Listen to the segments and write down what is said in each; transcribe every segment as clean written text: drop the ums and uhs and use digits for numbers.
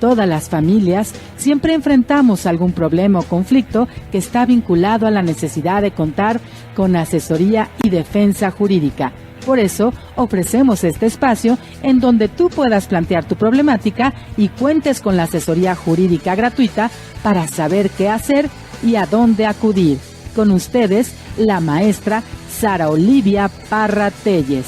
Todas las familias siempre enfrentamos algún problema o conflicto que está vinculado a la necesidad de contar con asesoría y defensa jurídica. Por eso, ofrecemos este espacio en donde tú puedas plantear tu problemática y cuentes con la asesoría jurídica gratuita para saber qué hacer y a dónde acudir. Con ustedes, la maestra Sara Olivia Parra Telles.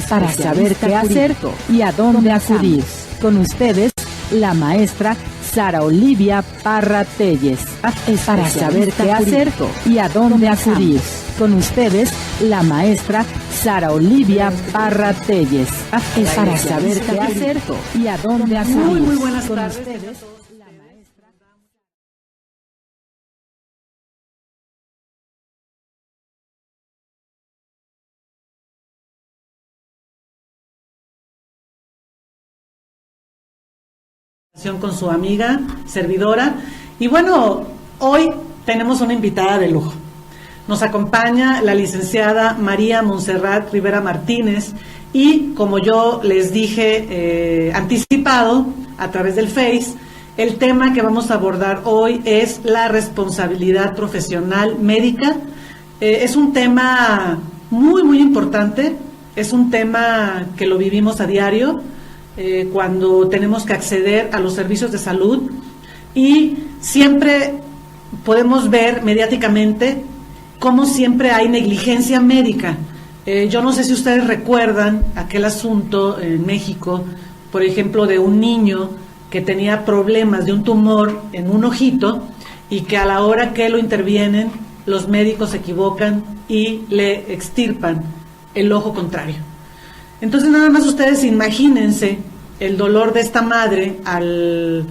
Para saber qué hacer y a dónde acudir. Con ustedes, la maestra Sara Olivia Parra Telles. Para saber qué hacer y a dónde acudir. Con ustedes, la maestra Sara Olivia Parra Telles. Para saber qué hacer y a dónde acudir. Muy buenas tardes. Con su amiga, servidora. Y bueno, hoy tenemos una invitada de lujo. Nos acompaña la licenciada María Montserrat Rivera Martínez y, como yo les dije anticipado a través del Face, el tema que vamos a abordar hoy es la responsabilidad profesional médica. Es un tema muy importante, es un tema que lo vivimos a diario, cuando tenemos que acceder a los servicios de salud, y siempre podemos ver mediáticamente cómo siempre hay negligencia médica. Yo no sé si ustedes recuerdan aquel asunto en México, por ejemplo, de un niño que tenía problemas de un tumor en un ojito y que a la hora que lo intervienen, los médicos se equivocan y le extirpan el ojo contrario. Entonces, nada más ustedes imagínense el dolor de esta madre al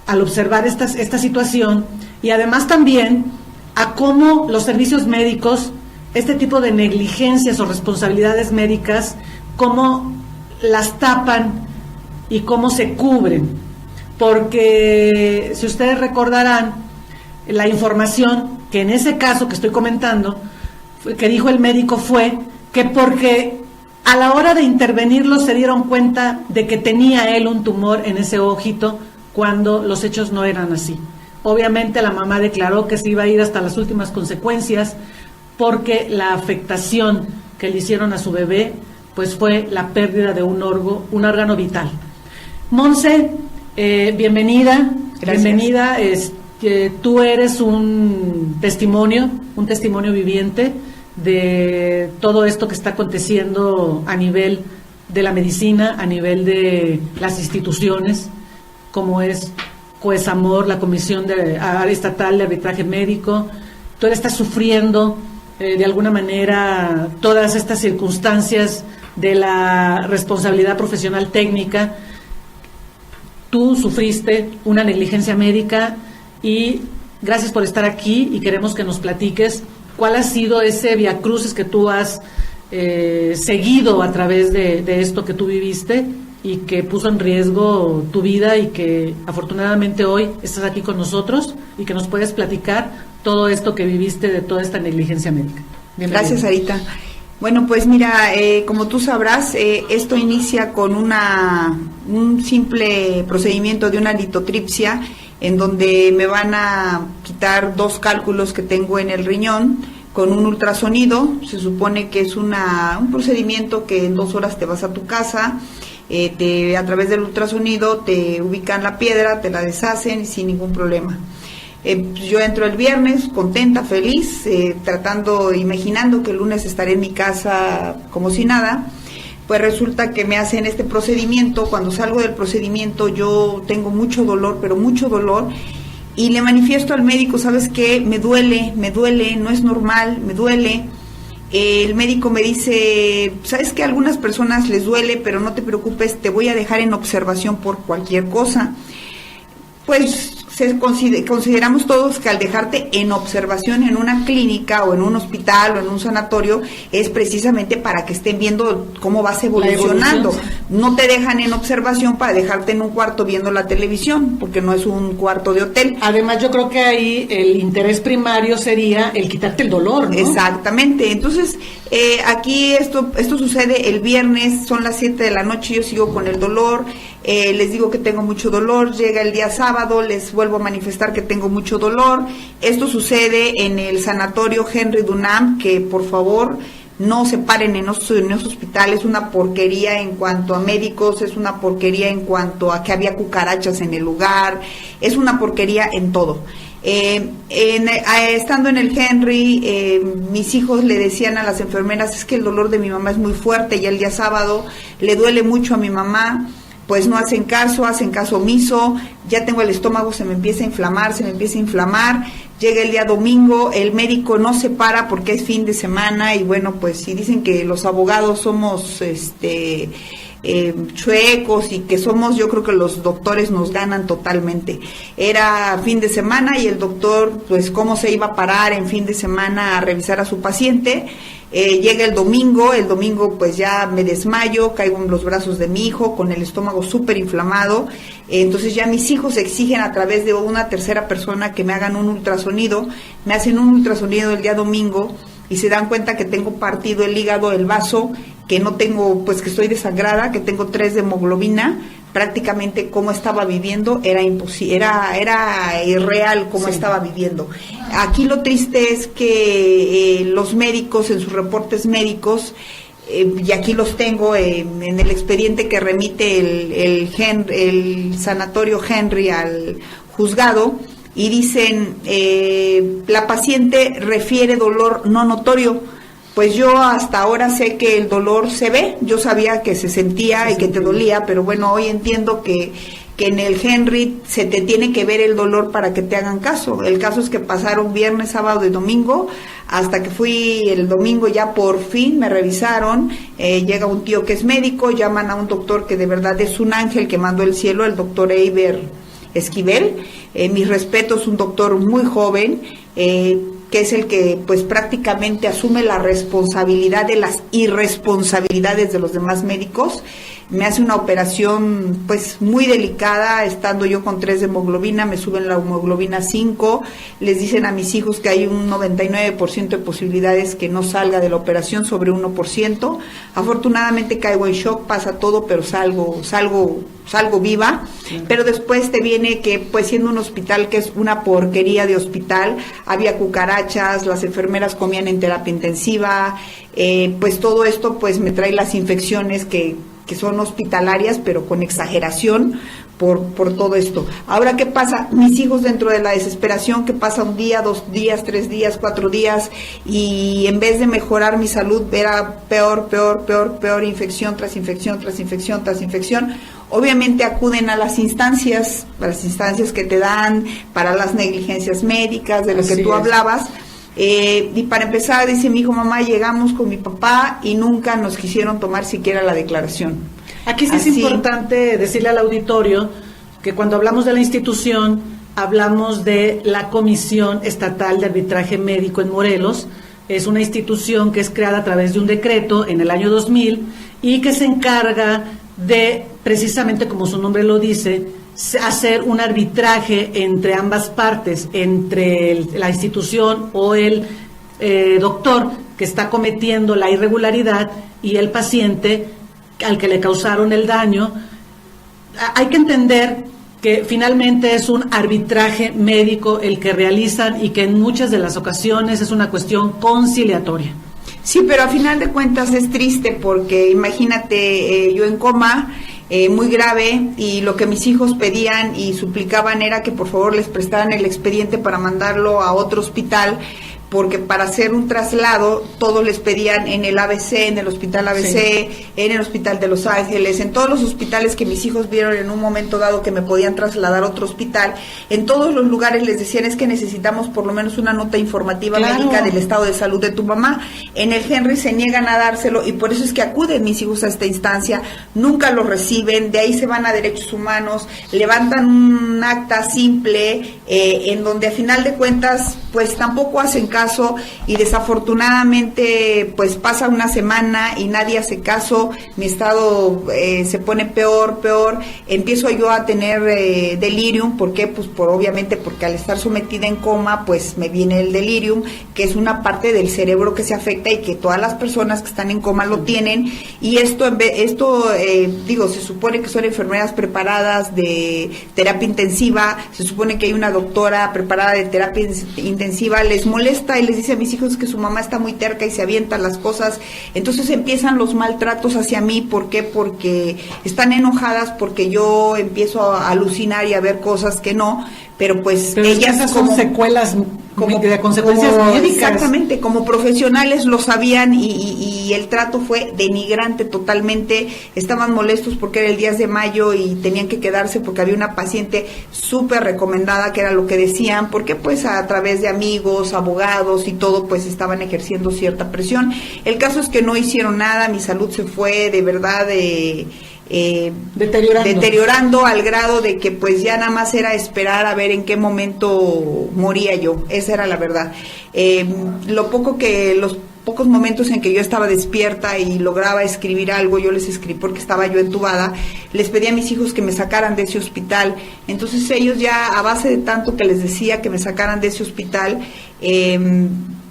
observar esta situación, y además también a cómo los servicios médicos, este tipo de negligencias o responsabilidades médicas, cómo las tapan y cómo se cubren. Porque si ustedes recordarán, la información que en ese caso que estoy comentando, que dijo el médico, fue que porque a la hora de intervenirlo se dieron cuenta de que tenía él un tumor en ese ojito, cuando los hechos no eran así. Obviamente la mamá declaró que se iba a ir hasta las últimas consecuencias, porque la afectación que le hicieron a su bebé pues fue la pérdida de un órgano vital. Monse, bienvenida. Gracias. Bienvenida. Tú eres un testimonio viviente de todo esto que está aconteciendo a nivel de la medicina, a nivel de las instituciones, como es COESAMOR, la Comisión Estatal de Arbitraje Médico. Tú estás sufriendo de alguna manera todas estas circunstancias de la responsabilidad profesional técnica. Tú sufriste una negligencia médica y gracias por estar aquí, y queremos que nos platiques cuál ha sido ese viacrucis que tú has seguido a través de esto que tú viviste y que puso en riesgo tu vida, y que afortunadamente hoy estás aquí con nosotros y que nos puedes platicar todo esto que viviste de toda esta negligencia médica. Bienvenida. Gracias, Sarita. Bueno, pues mira, como tú sabrás, esto inicia con un simple procedimiento de una litotripsia, en donde me van a quitar 2 cálculos que tengo en el riñón con un ultrasonido. Se supone que es un procedimiento que en 2 horas te vas a tu casa, a través del ultrasonido te ubican la piedra, te la deshacen sin ningún problema. Yo entro el viernes contenta, feliz, imaginando que el lunes estaré en mi casa como si nada. Pues resulta que me hacen este procedimiento. Cuando salgo del procedimiento yo tengo mucho dolor, pero mucho dolor, y le manifiesto al médico: ¿sabes qué? Me duele, no es normal, me duele. El médico me dice: ¿sabes qué? A algunas personas les duele, pero no te preocupes, te voy a dejar en observación por cualquier cosa. Pues consideramos todos que al dejarte en observación en una clínica o en un hospital o en un sanatorio es precisamente para que estén viendo cómo vas evolucionando. No te dejan en observación para dejarte en un cuarto viendo la televisión, porque no es un cuarto de hotel. Además, yo creo que ahí el interés primario sería el quitarte el dolor, ¿no? Exactamente. Entonces, aquí esto sucede el viernes, son las 7 de la noche, yo sigo con el dolor. les digo que tengo mucho dolor, llega el día sábado, les vuelvo a manifestar que tengo mucho dolor. Esto sucede en el sanatorio Henry Dunant, que por favor no se paren en esos hospitales, es una porquería en cuanto a médicos, es una porquería en cuanto a que había cucarachas en el lugar, es una porquería en todo. Estando en el Henry, mis hijos le decían a las enfermeras, es que el dolor de mi mamá es muy fuerte, y el día sábado le duele mucho a mi mamá. Pues no hacen caso omiso, ya tengo el estómago, se me empieza a inflamar, llega el día domingo, el médico no se para porque es fin de semana, y bueno, pues si dicen que los abogados somos chuecos y que somos, yo creo que los doctores nos ganan totalmente. Era fin de semana y el doctor, pues cómo se iba a parar en fin de semana a revisar a su paciente. Llega el domingo pues ya me desmayo, caigo en los brazos de mi hijo con el estómago súper inflamado. Entonces ya mis hijos exigen a través de una tercera persona que me hagan un ultrasonido. Me hacen un ultrasonido el día domingo y se dan cuenta que tengo partido el hígado, el vaso, que no tengo, pues que estoy desangrada, que tengo 3 de hemoglobina. Prácticamente cómo estaba viviendo era imposible, era irreal cómo estaba viviendo. Aquí lo triste es que los médicos en sus reportes médicos, y aquí los tengo en el expediente que remite el sanatorio Henry al juzgado, y dicen, la paciente refiere dolor no notorio. Pues yo hasta ahora sé que el dolor se ve, yo sabía que se sentía y que te dolía, pero bueno, hoy entiendo que en el Henry se te tiene que ver el dolor para que te hagan caso. El caso es que pasaron viernes, sábado y domingo, hasta que fui el domingo ya por fin me revisaron, llega un tío que es médico, llaman a un doctor que de verdad es un ángel que mandó el cielo, el doctor Eiber Esquivel. Mis respetos, un doctor muy joven, que es el que pues prácticamente asume la responsabilidad de las irresponsabilidades de los demás médicos. Me hace una operación pues muy delicada, estando yo con 3 de hemoglobina, me suben la hemoglobina 5, les dicen a mis hijos que hay un 99% de posibilidades que no salga de la operación, sobre 1%. Afortunadamente caigo en shock, pasa todo, pero salgo viva. Pero después te viene que pues siendo un hospital que es una porquería de hospital, había cucarachas, las enfermeras comían en terapia intensiva, pues todo esto pues me trae las infecciones que son hospitalarias, pero con exageración por todo esto. Ahora, ¿qué pasa? Mis hijos, dentro de la desesperación, que pasa un día, 2 días, 3 días, 4 días, y en vez de mejorar mi salud, era peor, infección tras infección, tras infección, tras infección. Obviamente acuden a las instancias que te dan para las negligencias médicas, de lo que tú hablabas. Y para empezar, dice mi hijo, mamá, llegamos con mi papá y nunca nos quisieron tomar siquiera la declaración. Aquí sí es importante decirle al auditorio que cuando hablamos de la institución, hablamos de la Comisión Estatal de Arbitraje Médico en Morelos. Es una institución que es creada a través de un decreto en el año 2000 y que se encarga de, precisamente como su nombre lo dice, hacer un arbitraje entre ambas partes, entre la institución o el doctor que está cometiendo la irregularidad y el paciente al que le causaron el daño. Hay que entender que finalmente es un arbitraje médico el que realizan y que en muchas de las ocasiones es una cuestión conciliatoria. Sí, pero a final de cuentas es triste porque imagínate, yo en coma, muy grave, y lo que mis hijos pedían y suplicaban era que por favor les prestaran el expediente para mandarlo a otro hospital, porque para hacer un traslado todos les pedían en el ABC, en el hospital ABC, en el hospital de Los Ángeles, en todos los hospitales que mis hijos vieron en un momento dado que me podían trasladar a otro hospital. En todos los lugares les decían, es que necesitamos por lo menos una nota informativa médica del estado de salud de tu mamá. En el Henry se niegan a dárselo y por eso es que acuden mis hijos a esta instancia, nunca lo reciben, de ahí se van a Derechos Humanos, levantan un acta simple en donde a final de cuentas pues tampoco hacen caso y desafortunadamente pues pasa una semana y nadie hace caso, mi estado se pone peor, empiezo yo a tener delirium. ¿Por qué? Pues obviamente porque al estar sometida en coma pues me viene el delirium, que es una parte del cerebro que se afecta y que todas las personas que están en coma lo tienen, y esto se supone que son enfermeras preparadas de terapia intensiva, se supone que hay una doctora preparada de terapia intensiva, les molesta y les dice a mis hijos que su mamá está muy terca y se avientan las cosas, entonces empiezan los maltratos hacia mí. ¿Por qué? Porque están enojadas porque yo empiezo a alucinar y a ver cosas que no, pero ellas esas son secuelas de consecuencias médicas. Exactamente, como profesionales lo sabían y el trato fue denigrante totalmente. Estaban molestos porque era el 10 de mayo y tenían que quedarse porque había una paciente súper recomendada, que era lo que decían, porque pues a través de amigos, abogados y todo pues estaban ejerciendo cierta presión. El caso es que no hicieron nada, mi salud se fue de verdad deteriorando al grado de que pues ya nada más era esperar a ver en qué momento moría yo. Esa era la verdad. Los pocos momentos en que yo estaba despierta y lograba escribir algo, yo les escribí porque estaba yo entubada, les pedí a mis hijos que me sacaran de ese hospital. Entonces ellos ya, a base de tanto que les decía que me sacaran de ese hospital,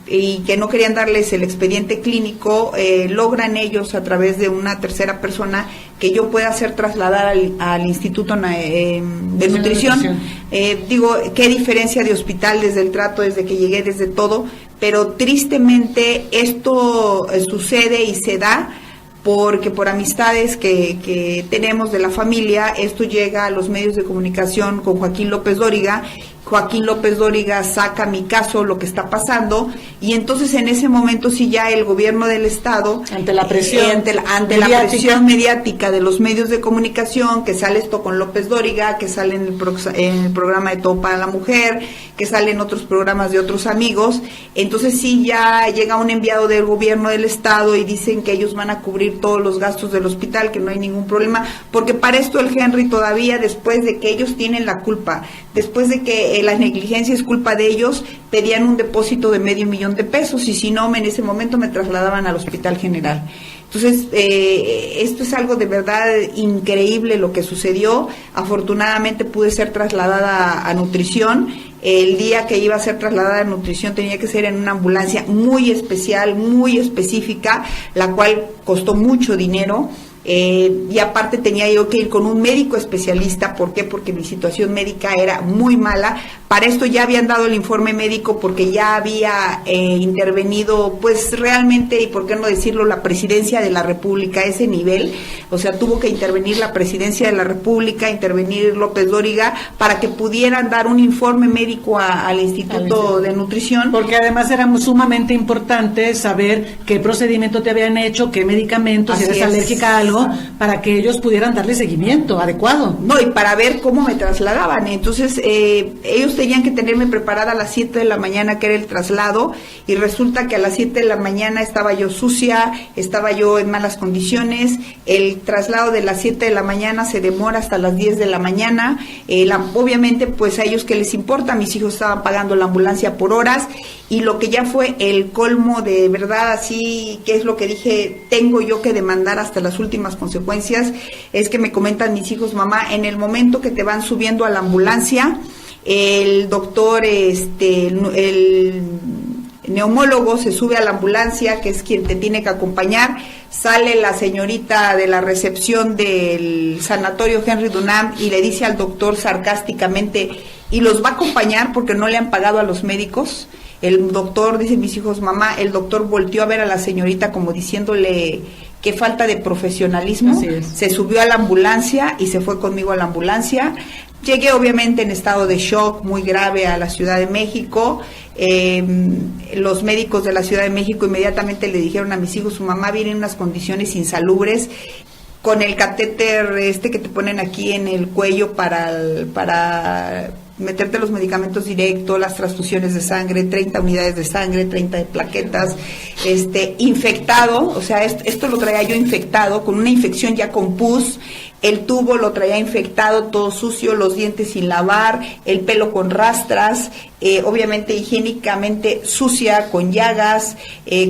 y que no querían darles el expediente clínico, logran ellos a través de una tercera persona que yo pueda ser trasladada al Instituto de Nutrición. Qué diferencia de hospital desde el trato, desde que llegué, desde todo, pero tristemente esto sucede y se da porque por amistades que tenemos de la familia, esto llega a los medios de comunicación con Joaquín López Dóriga. Joaquín López Dóriga saca mi caso, lo que está pasando, y entonces en ese momento sí ya el gobierno del estado, ante la presión la presión mediática de los medios de comunicación, que sale esto con López Dóriga, que sale en el programa de Todo para la Mujer, que salen otros programas de otros amigos, entonces sí ya llega un enviado del gobierno del estado y dicen que ellos van a cubrir todos los gastos del hospital, que no hay ningún problema, porque para esto el Henry todavía, después de que ellos tienen la culpa, después de que la negligencia es culpa de ellos, pedían un depósito de $500,000 y si no, en ese momento me trasladaban al Hospital General. Entonces, esto es algo de verdad increíble lo que sucedió. Afortunadamente pude ser trasladada a nutrición. El día que iba a ser trasladada a nutrición tenía que ser en una ambulancia muy especial, muy específica, la cual costó mucho dinero. Y aparte tenía yo que ir con un médico especialista. ¿Por qué? Porque mi situación médica era muy mala. Para esto ya habían dado el informe médico porque ya había intervenido pues realmente, y por qué no decirlo, la presidencia de la República a ese nivel. O sea, tuvo que intervenir la presidencia de la República, intervenir López Dóriga para que pudieran dar un informe médico al Instituto de Nutrición. Porque además era sumamente importante saber qué procedimiento te habían hecho, qué medicamentos, si eres alérgica a algo, para que ellos pudieran darle seguimiento adecuado. No, y para ver cómo me trasladaban. Entonces, ellos tenían que tenerme preparada a las 7 de la mañana, que era el traslado, y resulta que a las 7 de la mañana estaba yo sucia, estaba yo en malas condiciones. El traslado de las 7 de la mañana se demora hasta las 10 de la mañana. Obviamente, pues a ellos que les importa, mis hijos estaban pagando la ambulancia por horas, y lo que ya fue el colmo de verdad, así que es lo que dije, tengo yo que demandar hasta las últimas consecuencias, es que me comentan mis hijos: mamá, en el momento que te van subiendo a la ambulancia, el doctor, el neumólogo se sube a la ambulancia, que es quien te tiene que acompañar, sale la señorita de la recepción del sanatorio Henry Dunant y le dice al doctor sarcásticamente: ¿y los va a acompañar porque no le han pagado a los médicos? El doctor, dicen mis hijos: mamá, el doctor volteó a ver a la señorita como diciéndole: qué falta de profesionalismo. Se subió a la ambulancia y se fue conmigo a la ambulancia. Llegué obviamente en estado de shock muy grave a la Ciudad de México. Los médicos de la Ciudad de México inmediatamente le dijeron a mis hijos: su mamá viene en unas condiciones insalubres, con el catéter que te ponen aquí en el cuello para meterte los medicamentos directo, las transfusiones de sangre, 30 unidades de sangre, 30 de plaquetas, infectado, o sea, esto lo traía yo infectado, con una infección ya con pus, el tubo lo traía infectado, todo sucio, los dientes sin lavar, el pelo con rastras, obviamente higiénicamente sucia, con llagas.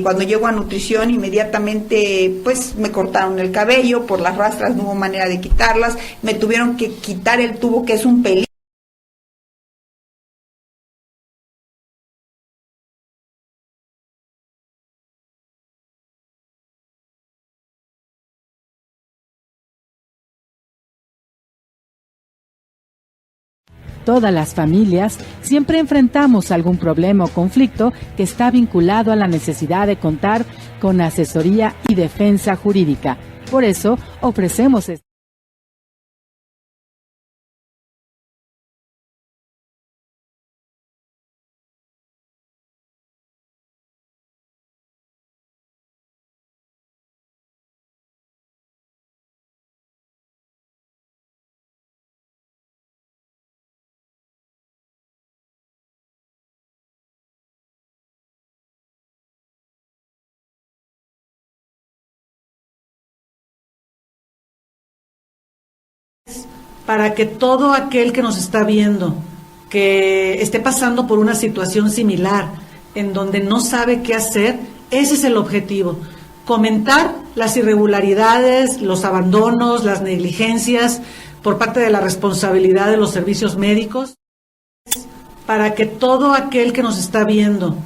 Cuando llego a nutrición, inmediatamente pues me cortaron el cabello, por las rastras no hubo manera de quitarlas, me tuvieron que quitar el tubo, que es un peligro. Todas las familias siempre enfrentamos algún problema o conflicto que está vinculado a la necesidad de contar con asesoría y defensa jurídica. Por eso, ofrecemos para que todo aquel que nos está viendo, que esté pasando por una situación similar, en donde no sabe qué hacer, ese es el objetivo. Comentar las irregularidades, los abandonos, las negligencias por parte de la responsabilidad de los servicios médicos, para que todo aquel que nos está viendo,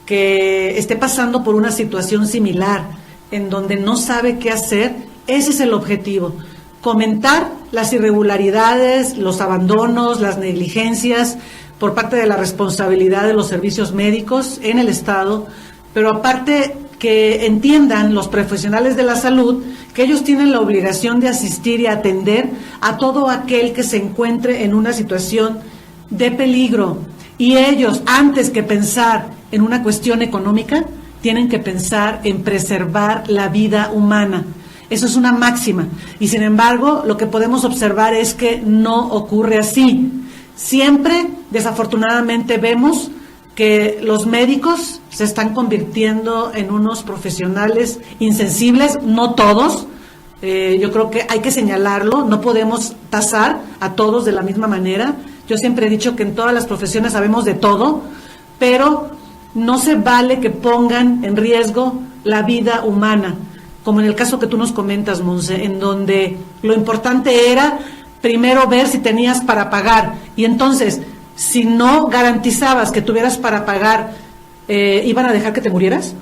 que esté pasando por una situación similar, en donde no sabe qué hacer, ese es el objetivo. Comentar las irregularidades, los abandonos, las negligencias por parte de la responsabilidad de los servicios médicos en el Estado, pero aparte que entiendan los profesionales de la salud que ellos tienen la obligación de asistir y atender a todo aquel que se encuentre en una situación de peligro, y ellos, antes que pensar en una cuestión económica, tienen que pensar en preservar la vida humana. Eso es una máxima, y sin embargo lo que podemos observar es que no ocurre así. Siempre, desafortunadamente, vemos que los médicos se están convirtiendo en unos profesionales insensibles, no todos. Yo creo que hay que señalarlo, no podemos tasar a todos de la misma manera. Yo siempre he dicho que en todas las profesiones sabemos de todo, pero no se vale que pongan en riesgo la vida humana, como en el caso que tú nos comentas, Monse, en donde lo importante era primero ver si tenías para pagar, y entonces, si no garantizabas que tuvieras para pagar, ¿iban a dejar que te murieras?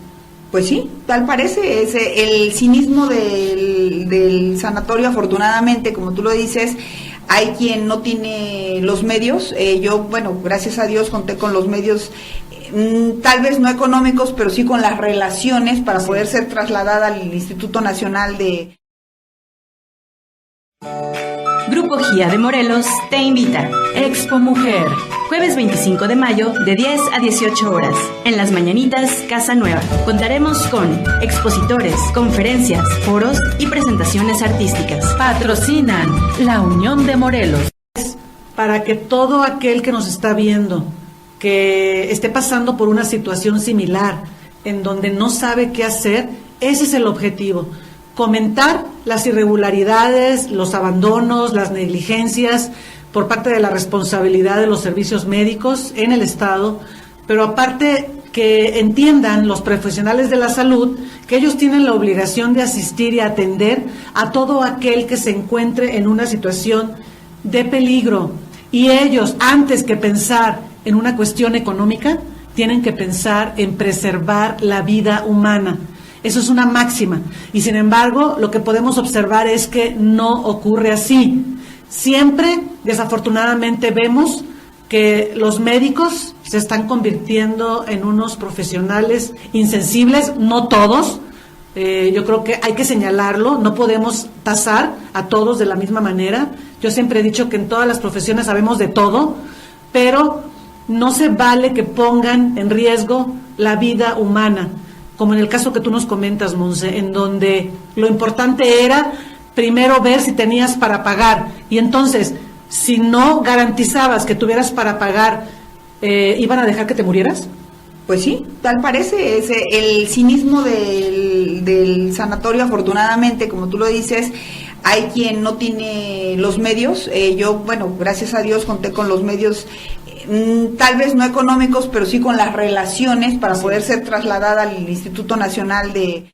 Pues sí, tal parece, es el cinismo del sanatorio. Afortunadamente, como tú lo dices, hay quien no tiene los medios. Yo, bueno, gracias a Dios conté con los medios, tal vez no económicos, pero sí con las relaciones para poder ser trasladada al Instituto Nacional de... Grupo GIA de Morelos te invita. Expo Mujer. Jueves 25 de mayo, de 10 a 18 horas. En Las Mañanitas, Casa Nueva. Contaremos con expositores, conferencias, foros y presentaciones artísticas. Patrocinan la Unión de Morelos. Para que todo aquel que nos está viendo, que esté pasando por una situación similar, en donde no sabe qué hacer, ese es el objetivo. Comentar las irregularidades, los abandonos, las negligencias por parte de la responsabilidad de los servicios médicos en el Estado, pero aparte que entiendan los profesionales de la salud que ellos tienen la obligación de asistir y atender a todo aquel que se encuentre en una situación de peligro, y ellos, antes que pensar en una cuestión económica, tienen que pensar en preservar la vida humana. Eso es una máxima, y sin embargo lo que podemos observar es que no ocurre así. Siempre, desafortunadamente, vemos que los médicos se están convirtiendo en unos profesionales insensibles, no todos. Yo creo que hay que señalarlo, no podemos tasar a todos de la misma manera. Yo siempre he dicho que en todas las profesiones sabemos de todo, pero no se vale que pongan en riesgo la vida humana, como en el caso que tú nos comentas, Monse, en donde lo importante era primero ver si tenías para pagar, y entonces, si no garantizabas que tuvieras para pagar, iban a dejar que te murieras? Pues sí, tal parece, es el cinismo del sanatorio. Afortunadamente, como tú lo dices, hay quien no tiene los medios. Yo, bueno, gracias a Dios conté con los medios, tal vez no económicos, pero sí con las relaciones para poder ser trasladada al Instituto Nacional de...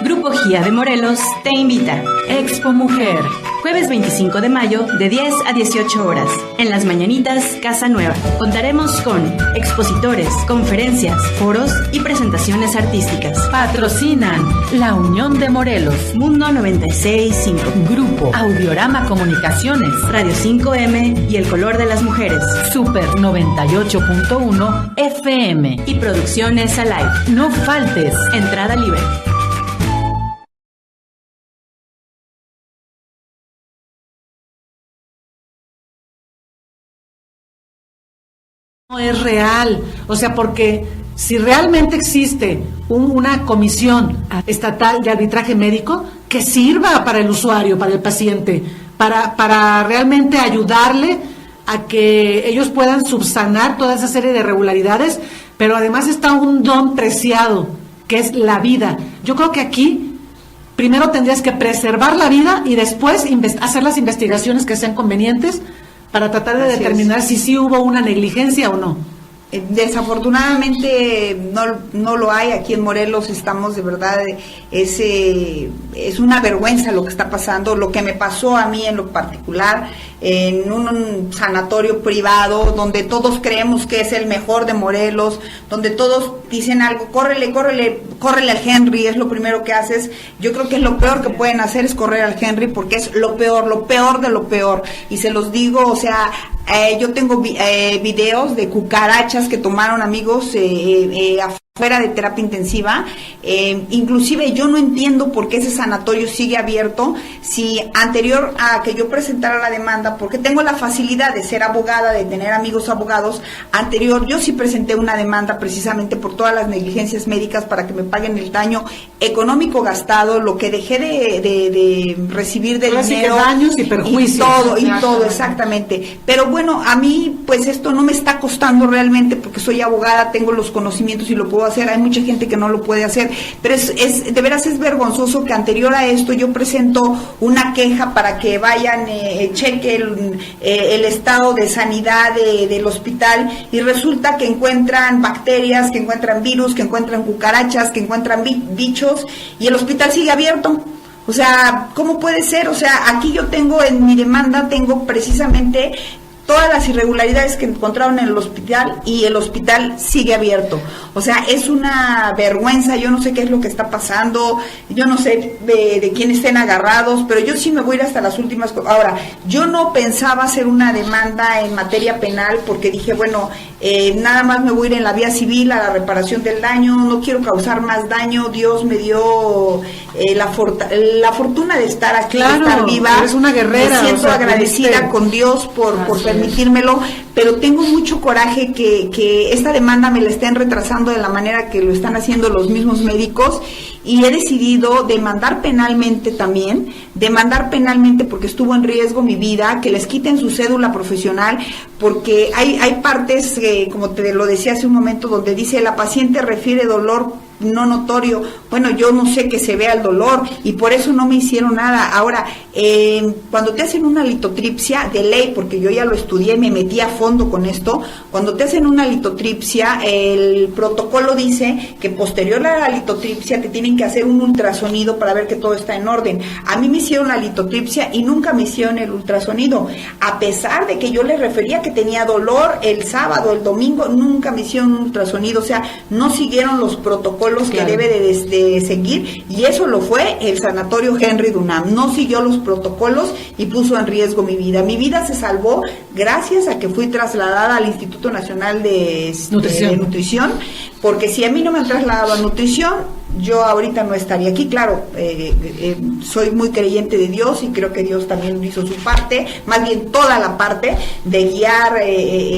Grupo GIA de Morelos te invita. Expo Mujer. Jueves 25 de mayo de 10 a 18 horas. En las mañanitas Casa Nueva. Contaremos con expositores, conferencias, foros y presentaciones artísticas. Patrocinan la Unión de Morelos, Mundo 96.5, Grupo Audiorama Comunicaciones, Radio 5M y El Color de las Mujeres. Super 98.1 FM Y Producciones Alive. No faltes. Entrada libre. No es real, o sea, porque si realmente existe una comisión estatal de arbitraje médico, que sirva para el usuario, para el paciente, para realmente ayudarle a que ellos puedan subsanar toda esa serie de irregularidades, pero además está un don preciado, que es la vida. Yo creo que aquí primero tendrías que preservar la vida y después hacer las investigaciones que sean convenientes para tratar de determinar si sí hubo una negligencia o no. Desafortunadamente no lo hay. Aquí en Morelos estamos, de verdad, es una vergüenza lo que está pasando, lo que me pasó a mí en lo particular, en un sanatorio privado donde todos creemos que es el mejor de Morelos, donde todos dicen algo, córrele al Henry, es lo primero que haces. Yo creo que lo peor que pueden hacer es correr al Henry, porque es lo peor de lo peor, y se los digo, o sea, yo tengo videos de cucarachas que tomaron amigos afuera de terapia intensiva. Inclusive yo no entiendo por qué ese sanatorio sigue abierto, si anterior a que yo presentara la demanda, porque tengo la facilidad de ser abogada, de tener amigos abogados, anterior yo sí presenté una demanda precisamente por todas las negligencias médicas para que me paguen el daño económico gastado, lo que dejé de recibir de dinero, daños y perjuicios, y todo, exactamente. Pero bueno, a mí pues esto no me está costando realmente, porque soy abogada, tengo los conocimientos y lo puedo hacer. Hay mucha gente que no lo puede hacer, pero de veras es vergonzoso que anterior a esto yo presento una queja para que vayan, cheque el estado de sanidad del hospital, y resulta que encuentran bacterias, que encuentran virus, que encuentran cucarachas, que encuentran bichos, y el hospital sigue abierto. O sea, ¿cómo puede ser? O sea, aquí yo tengo en mi demanda, tengo precisamente todas las irregularidades que encontraron en el hospital, y el hospital sigue abierto. O sea, es una vergüenza. Yo no sé qué es lo que está pasando, yo no sé de quién estén agarrados, pero yo sí me voy a ir hasta las últimas cosas. Ahora, yo no pensaba hacer una demanda en materia penal, porque dije, bueno, nada más me voy a ir en la vía civil a la reparación del daño, no quiero causar más daño. Dios me dio la fortuna de estar aquí, claro, de estar viva. Eres una guerrera. Me siento agradecida con Dios por permitírmelo, pero tengo mucho coraje que esta demanda me la estén retrasando de la manera que lo están haciendo los mismos médicos, y he decidido demandar penalmente también, porque estuvo en riesgo mi vida, que les quiten su cédula profesional, porque hay partes, como te lo decía hace un momento, donde dice la paciente refiere dolor no notorio. Bueno, yo no sé que se vea el dolor, y por eso no me hicieron nada. Ahora, cuando te hacen una litotripsia de ley, porque yo ya lo estudié, me metí a fondo con esto, cuando te hacen una litotripsia, el protocolo dice que posterior a la litotripsia te tienen que hacer un ultrasonido para ver que todo está en orden. A mí me hicieron la litotripsia y nunca me hicieron el ultrasonido, a pesar de que yo les refería que tenía dolor el sábado, el domingo, nunca me hicieron un ultrasonido. O sea, no siguieron los protocolos que debe de seguir, y eso lo fue el sanatorio Henry Dunam. No siguió los protocolos y puso en riesgo mi vida. Mi vida se salvó gracias a que fui trasladada al Instituto Nacional de Nutrición, porque si a mí no me han trasladado a nutrición, yo ahorita no estaría aquí. Claro, soy muy creyente de Dios, y creo que Dios también hizo su parte, más bien toda la parte de guiar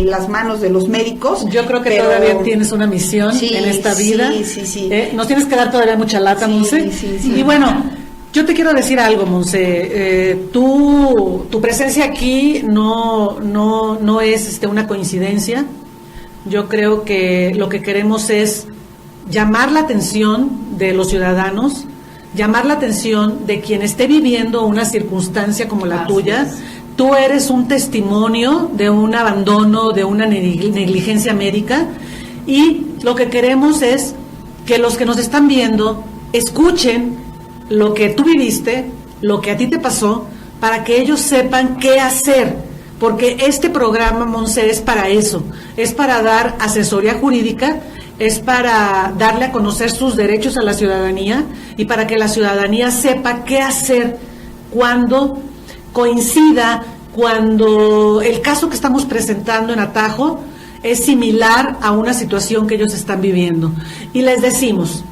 las manos de los médicos. Yo creo que todavía tienes una misión en esta vida. Sí. Nos tienes que dar todavía mucha lata, Monse. Sí. Y bueno, Yo te quiero decir algo, Monse. Tu presencia aquí no es una coincidencia. Yo creo que lo que queremos es llamar la atención de los ciudadanos, llamar la atención de quien esté viviendo una circunstancia como la tuya. Tú eres un testimonio de un abandono, de una negligencia médica, y lo que queremos es que los que nos están viendo escuchen lo que tú viviste, lo que a ti te pasó, para que ellos sepan qué hacer, porque este programa, Monse, es para eso, es para dar asesoría jurídica, es para darle a conocer sus derechos a la ciudadanía y para que la ciudadanía sepa qué hacer cuando coincida, cuando el caso que estamos presentando en Atajo es similar a una situación que ellos están viviendo. Y les decimos,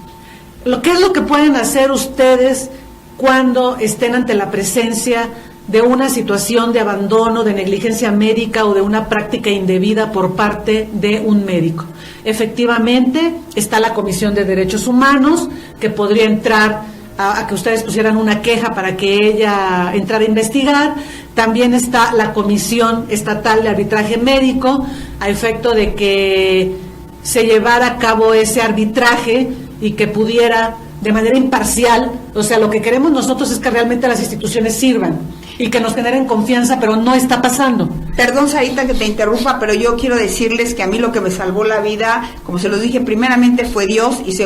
¿qué es lo que pueden hacer ustedes cuando estén ante la presencia de una situación de abandono, de negligencia médica o de una práctica indebida por parte de un médico? Efectivamente, está la Comisión de Derechos Humanos, que podría entrar a que ustedes pusieran una queja para que ella entrara a investigar. También está la Comisión Estatal de Arbitraje Médico, a efecto de que se llevara a cabo ese arbitraje y que pudiera de manera imparcial. O sea, lo que queremos nosotros es que realmente las instituciones sirvan y que nos generen confianza, pero no está pasando. Perdón, Sarita, que te interrumpa, pero yo quiero decirles que a mí lo que me salvó la vida, como se los dije, primeramente fue Dios, y el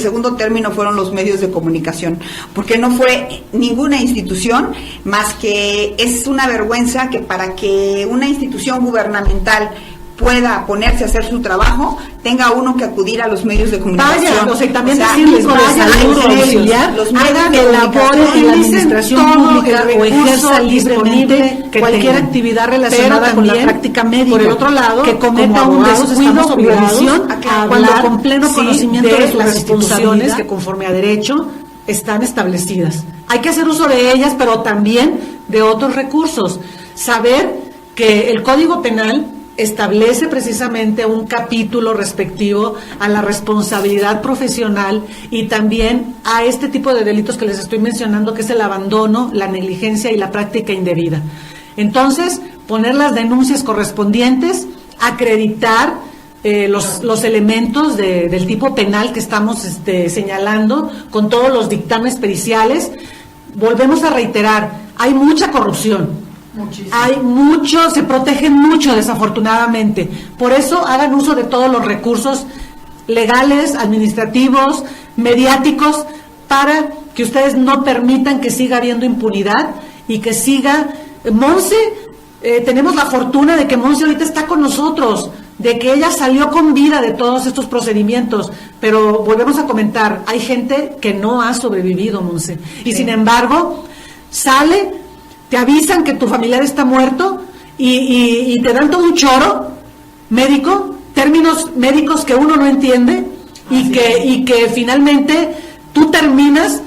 segundo término fueron los medios de comunicación, porque no fue ninguna institución, más que es una vergüenza que para que una institución gubernamental pueda ponerse a hacer su trabajo, tenga uno que acudir a los medios de comunicación. Vaya, o sea, también decirles, vayan a auxiliar, hagan que laboren en la administración pública o ejerza libremente cualquier actividad relacionada con la práctica médica. Por el otro lado, que cometa un descuido o omisión cuando con pleno conocimiento de sus responsabilidades que conforme a derecho están establecidas. Hay que hacer uso de ellas, pero también de otros recursos. Saber que el Código Penal establece precisamente un capítulo respectivo a la responsabilidad profesional y también a este tipo de delitos que les estoy mencionando, que es el abandono, la negligencia y la práctica indebida. Entonces, poner las denuncias correspondientes, acreditar los elementos del tipo penal que estamos señalando con todos los dictámenes periciales. Volvemos a reiterar, hay mucha corrupción. Muchísimo. Se protegen mucho, desafortunadamente. Por eso hagan uso de todos los recursos legales, administrativos, mediáticos, para que ustedes no permitan que siga habiendo impunidad y que siga. Monse, tenemos la fortuna de que Monse ahorita está con nosotros, de que ella salió con vida de todos estos procedimientos, pero volvemos a comentar, hay gente que no ha sobrevivido, Monse, y sin embargo sale, te avisan que tu familiar está muerto y te dan todo un choro médico, términos médicos que uno no entiende y que finalmente tú terminas,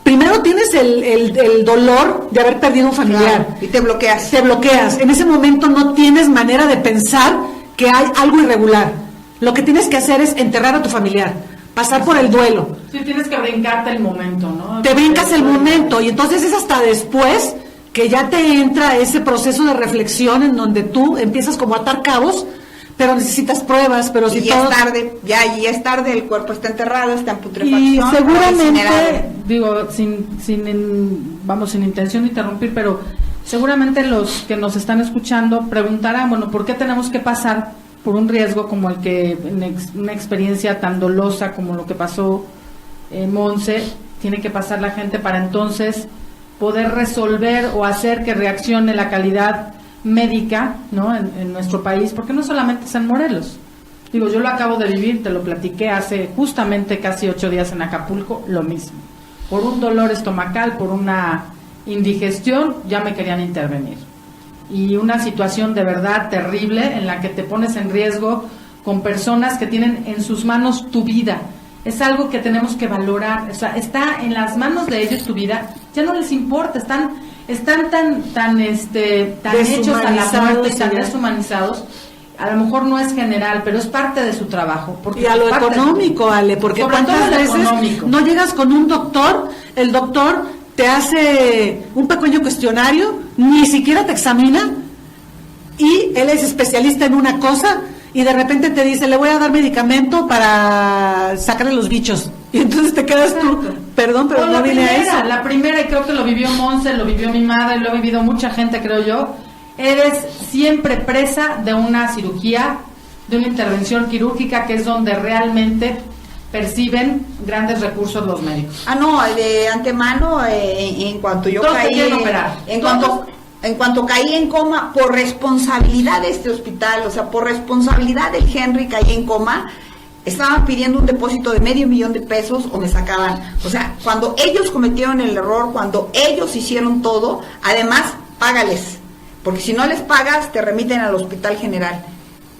primero tienes el dolor de haber perdido un familiar. Claro, y te bloqueas. En ese momento no tienes manera de pensar que hay algo irregular. Lo que tienes que hacer es enterrar a tu familiar, pasar por el duelo. Sí, tienes que brincarte el momento, ¿no? Te brincas el momento y entonces es hasta después que ya te entra ese proceso de reflexión en donde tú empiezas como a atar cabos, pero necesitas pruebas, pero si y todo... ya es tarde, el cuerpo está enterrado, está en putrefacción. Y seguramente, digo, sin intención de interrumpir, pero seguramente los que nos están escuchando preguntarán, bueno, ¿por qué tenemos que pasar por un riesgo como el que, una experiencia tan dolosa como lo que pasó en Monse, tiene que pasar la gente para entonces poder resolver o hacer que reaccione la calidad médica, ¿no? en nuestro país, porque no solamente es en Morelos. Digo, yo lo acabo de vivir, te lo platiqué hace justamente casi 8 días en Acapulco, lo mismo. Por un dolor estomacal, por una indigestión, ya me querían intervenir. Y una situación de verdad terrible en la que te pones en riesgo con personas que tienen en sus manos tu vida. Es algo que tenemos que valorar, o sea, está en las manos de ellos tu vida, ya no les importa, están tan hechos a la muerte y tan deshumanizados. a lo mejor no es general, pero es parte de su trabajo. Y a lo económico, Ale, porque cuántas veces no llegas con un doctor, el doctor te hace un pequeño cuestionario, ni siquiera te examina, y él es especialista en una cosa, y de repente te dice, le voy a dar medicamento para sacarle los bichos. Y entonces te quedas tú, perdón, pero no viene a eso. La primera, y creo que lo vivió Monse, lo vivió mi madre, lo ha vivido mucha gente, creo yo, eres siempre presa de una cirugía, de una intervención quirúrgica, que es donde realmente perciben grandes recursos los médicos. No, de antemano, en cuanto yo todos caí, en cuanto caí en coma, por responsabilidad de este hospital, o sea, por responsabilidad del Henry, caí en coma, estaban pidiendo un depósito de $500,000 de pesos o me sacaban. O sea, cuando ellos cometieron el error, cuando ellos hicieron todo, además, págales, porque si no les pagas, te remiten al Hospital General.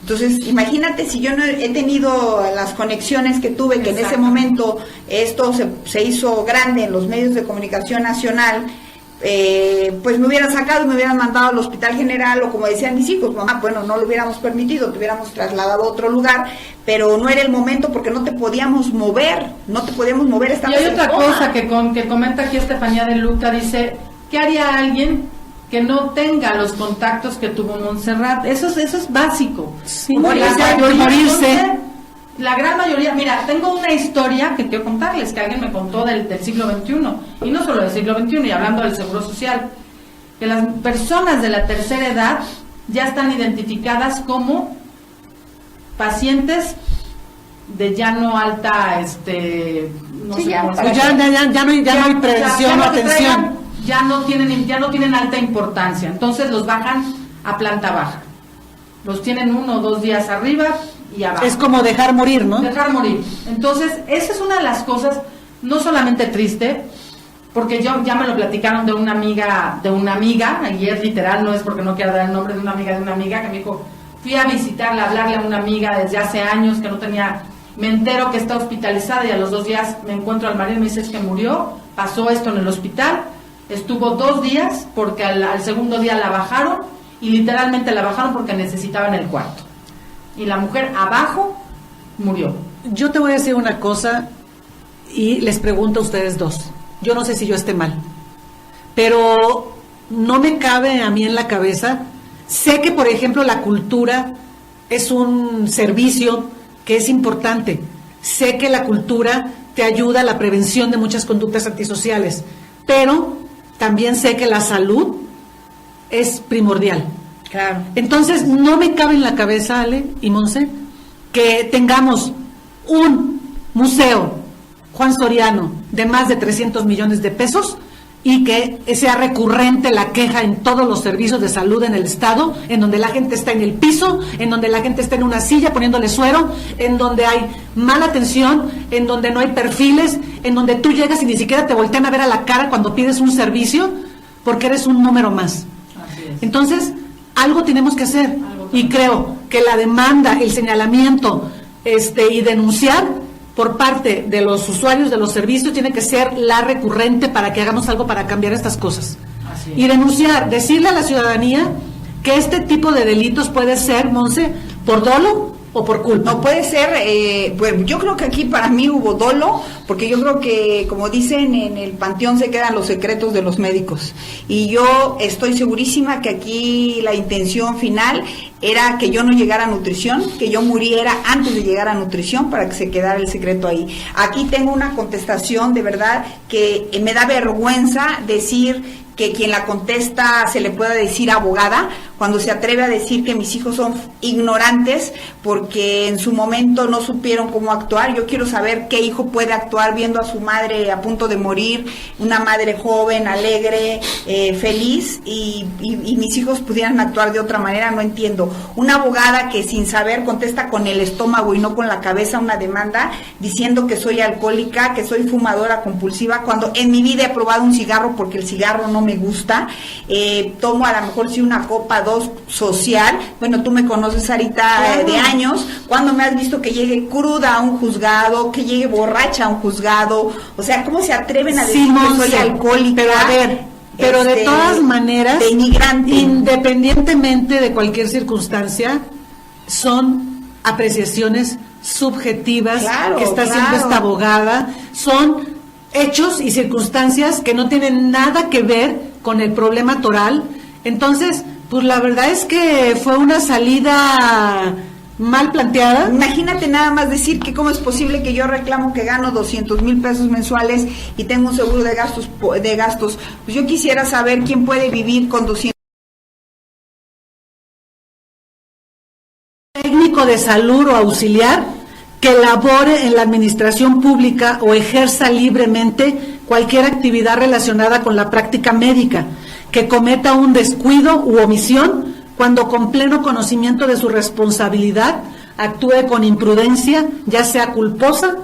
Entonces, imagínate si yo no he tenido las conexiones que tuve, que en ese momento esto se hizo grande en los medios de comunicación nacional, pues me hubieran sacado y me hubieran mandado al Hospital General, o como decían mis hijos, mamá, bueno, no lo hubiéramos permitido, te hubiéramos trasladado a otro lugar, pero no era el momento porque no te podíamos mover, Y hay otra cosa que comenta aquí Estefanía de Luca, dice, ¿qué haría alguien que no tenga los contactos que tuvo Montserrat? Eso es básico. Sí, morirse. La gran mayoría, mira, tengo una historia que quiero contarles, que alguien me contó del siglo XXI, y no solo del siglo XXI, y hablando del Seguro Social, que las personas de la tercera edad ya están identificadas como pacientes de ya no alta, no sí, sé ya, cómo se pues llama. ya no hay prevención o atención. Ya no tienen alta importancia, entonces los bajan a planta baja, los tienen 1 o 2 días arriba y abajo. Es como dejar morir, ¿no? Dejar morir. Entonces, esa es una de las cosas, no solamente triste, porque ya me lo platicaron de una amiga, y es literal, no es porque no quiera dar el nombre de una amiga, que me dijo, fui a visitarla, a hablarle a una amiga desde hace años que no tenía, me entero que está hospitalizada y a los 2 días me encuentro al marido y me dice, es que murió, pasó esto en el hospital, estuvo 2 días porque al segundo día la bajaron, y literalmente la bajaron porque necesitaban el cuarto. Y la mujer abajo murió. Yo te voy a decir una cosa y les pregunto a ustedes dos. Yo no sé si yo esté mal, pero no me cabe a mí en la cabeza. Sé que, por ejemplo, la cultura es un servicio que es importante. Sé que la cultura te ayuda a la prevención de muchas conductas antisociales, pero también sé que la salud es primordial. Claro. Entonces, no me cabe en la cabeza, Ale y Monse, que tengamos un museo Juan Soriano de más de 300 millones de pesos y que sea recurrente la queja en todos los servicios de salud en el estado, en donde la gente está en el piso, en donde la gente está en una silla poniéndole suero, en donde hay mala atención, en donde no hay perfiles, en donde tú llegas y ni siquiera te voltean a ver a la cara cuando pides un servicio porque eres un número más. Así es. Entonces, algo tenemos que hacer, y creo que la demanda, el señalamiento y denunciar por parte de los usuarios de los servicios tiene que ser la recurrente para que hagamos algo para cambiar estas cosas. Así es. Y denunciar, decirle a la ciudadanía que este tipo de delitos puede ser, Monse, por dolo o por culpa. No puede ser, pues yo creo que aquí para mí hubo dolo, porque yo creo que, como dicen, en el panteón se quedan los secretos de los médicos. Y yo estoy segurísima que aquí la intención final era que yo no llegara a nutrición, que yo muriera antes de llegar a nutrición para que se quedara el secreto ahí. Aquí tengo una contestación de verdad que me da vergüenza decir que quien la contesta se le pueda decir abogada, cuando se atreve a decir que mis hijos son ignorantes porque en su momento no supieron cómo actuar. Yo quiero saber qué hijo puede actuar viendo a su madre a punto de morir, una madre joven, alegre, feliz, y mis hijos pudieran actuar de otra manera. No entiendo. Una abogada que sin saber contesta con el estómago y no con la cabeza una demanda diciendo que soy alcohólica, que soy fumadora compulsiva, cuando en mi vida he probado un cigarro porque el cigarro no me gusta, tomo a lo mejor sí una copa, 2 social. Bueno, tú me conoces, Sarita, de años. ¿Cuándo me has visto que llegue cruda a un juzgado, que llegue borracha a un juzgado? O sea, ¿cómo se atreven a decir que soy alcohólica? Pero a ver, pero de todas maneras, denigrante, independientemente de cualquier circunstancia, son apreciaciones subjetivas Claro, que está haciendo claro. esta abogada, son hechos y circunstancias que no tienen nada que ver con el problema toral. Entonces, pues la verdad es que fue una salida mal planteada. Imagínate nada más decir que cómo es posible que yo reclamo que gano 200,000 pesos mensuales y tengo un seguro de gastos. Pues yo quisiera saber quién puede vivir con 200. Técnico de salud o auxiliar que labore en la administración pública o ejerza libremente cualquier actividad relacionada con la práctica médica, que cometa un descuido u omisión cuando con pleno conocimiento de su responsabilidad actúe con imprudencia, ya sea culposa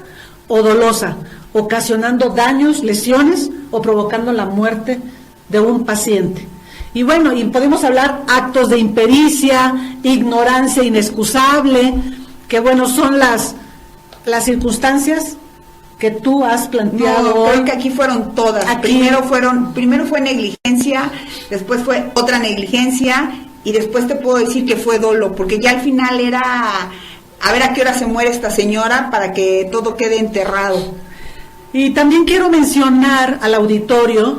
o dolosa, ocasionando daños, lesiones o provocando la muerte de un paciente. Y bueno, y podemos hablar actos de impericia, ignorancia inexcusable, que bueno, son las circunstancias que tú has planteado No, hoy. creo que aquí fueron todas. Aquí. Primero fue negligencia, después fue otra negligencia y después te puedo decir que fue dolo, porque ya al final era a ver a qué hora se muere esta señora para que todo quede enterrado. Y también quiero mencionar al auditorio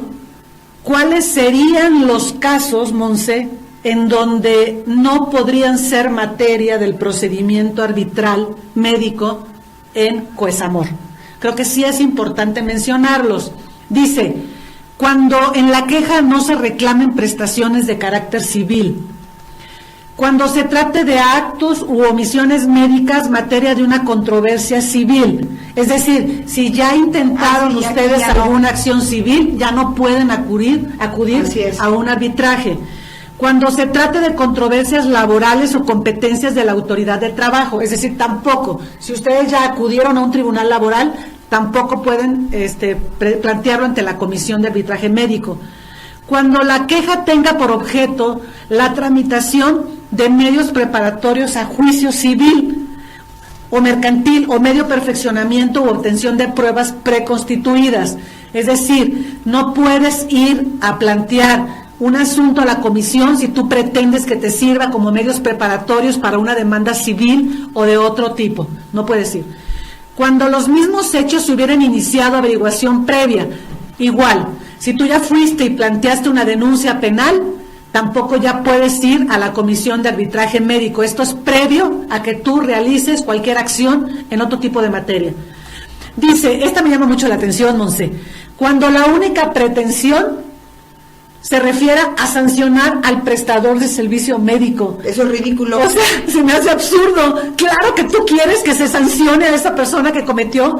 cuáles serían los casos, Monse, en donde no podrían ser materia del procedimiento arbitral médico en Coesamor. Creo que sí es importante mencionarlos. Dice, cuando en la queja no se reclamen prestaciones de carácter civil, cuando se trate de actos u omisiones médicas materia de una controversia civil. Es decir, si ya intentaron sí, ustedes ya no. alguna acción civil, ya no pueden acudir Así es. a un arbitraje. Cuando se trate de controversias laborales o competencias de la autoridad de trabajo, es decir, tampoco, si ustedes ya acudieron a un tribunal laboral, tampoco pueden plantearlo ante la Comisión de Arbitraje Médico. Cuando la queja tenga por objeto la tramitación de medios preparatorios a juicio civil o mercantil o medio perfeccionamiento u obtención de pruebas preconstituidas, es decir, no puedes ir a plantear un asunto a la comisión si tú pretendes que te sirva como medios preparatorios para una demanda civil o de otro tipo, no puedes ir. Cuando los mismos hechos se hubieran iniciado averiguación previa, igual, si tú ya fuiste y planteaste una denuncia penal, tampoco ya puedes ir a la Comisión de Arbitraje Médico. Esto es previo a que tú realices cualquier acción en otro tipo de materia. Dice, esta me llama mucho la atención, Monse, cuando la única pretensión se refiera a sancionar al prestador de servicio médico. Eso es ridículo. O sea, se me hace absurdo. Claro que tú quieres que se sancione a esa persona que cometió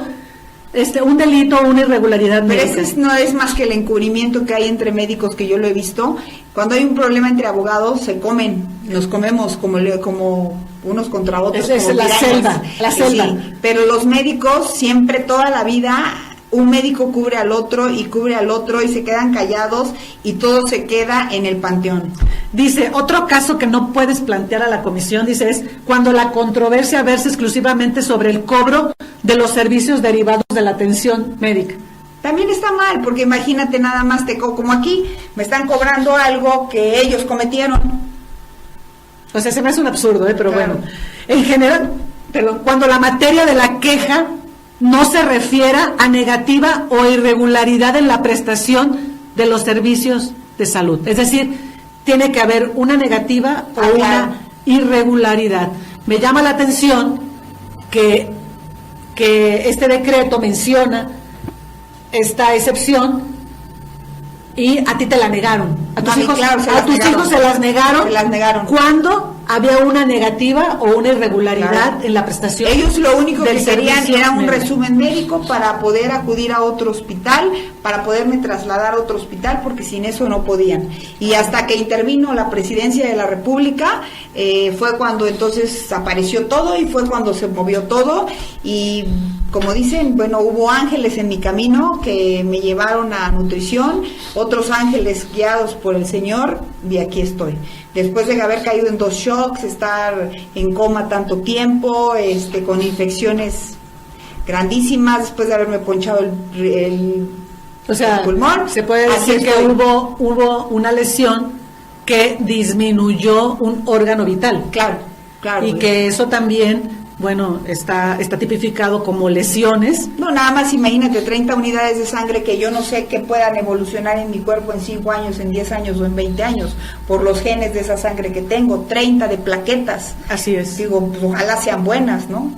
un delito o una irregularidad Pero médica. ese no es más que el encubrimiento que hay entre médicos, que yo lo he visto. Cuando hay un problema entre abogados, se comen, nos comemos como unos contra otros. Esa es como la pirañas. selva. Sí, pero los médicos siempre, toda la vida, un médico cubre al otro y se quedan callados y todo se queda en el panteón. Dice, otro caso que no puedes plantear a la comisión, dice, es cuando la controversia verse exclusivamente sobre el cobro de los servicios derivados de la atención médica. También está mal, porque imagínate nada más, como aquí, me están cobrando algo que ellos cometieron. O sea, se me hace un absurdo, pero Claro. bueno. En general, cuando la materia de la queja no se refiera a negativa o irregularidad en la prestación de los servicios de salud. Es decir, tiene que haber una negativa o Claro. una irregularidad. Me llama la atención que este decreto menciona esta excepción y a ti te la negaron. A tus A mí, hijos, claro, se a las tus negaron. hijos se las negaron. Se las negaron. Cuando había una negativa o una irregularidad Claro. en la prestación. Ellos lo único del que querían servicio era un médico. resumen médico para poder acudir a otro hospital, para poderme trasladar a otro hospital, porque sin eso no podían. Y hasta que intervino la Presidencia de la República, fue cuando entonces apareció todo y fue cuando se movió todo. Y como dicen, bueno, hubo ángeles en mi camino que me llevaron a nutrición, otros ángeles guiados por el Señor, y aquí estoy. Después de haber caído en 2 shocks, estar en coma tanto tiempo, con infecciones grandísimas, después de haberme ponchado el pulmón. se puede Así decir que estoy. hubo una lesión que disminuyó un órgano vital. Claro. Claro, y que eso también, bueno, está tipificado como lesiones. No, nada más imagínate 30 unidades de sangre que yo no sé que puedan evolucionar en mi cuerpo en 5 años, en 10 años o en 20 años, por los genes de esa sangre que tengo, 30 de plaquetas. Así es. Digo, pues ojalá sean buenas, ¿no?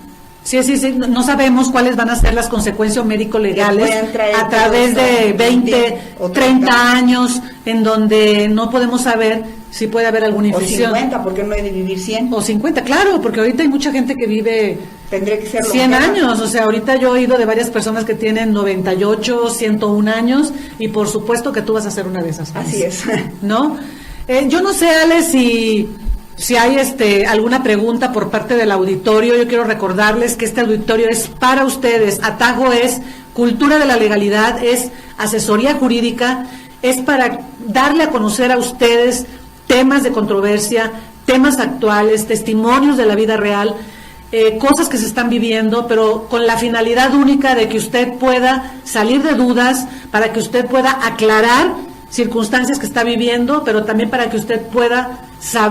Sí, no sabemos cuáles van a ser las consecuencias médico-legales a través de 20 o 30 años, en donde no podemos saber si puede haber alguna infección. O 50, porque no he de vivir 100. O 50, claro, porque ahorita hay mucha gente que vive Tendría que ser 100 años, o sea, ahorita yo he oído de varias personas que tienen 98, 101 años, y por supuesto que tú vas a ser una de esas. Así es. ¿No? Yo no sé, Ale, si hay alguna pregunta por parte del auditorio. Yo quiero recordarles que este auditorio es para ustedes. Atajo es cultura de la legalidad, es asesoría jurídica, es para darle a conocer a ustedes temas de controversia, temas actuales, testimonios de la vida real, cosas que se están viviendo, pero con la finalidad única de que usted pueda salir de dudas, para que usted pueda aclarar circunstancias que está viviendo, pero también para que usted pueda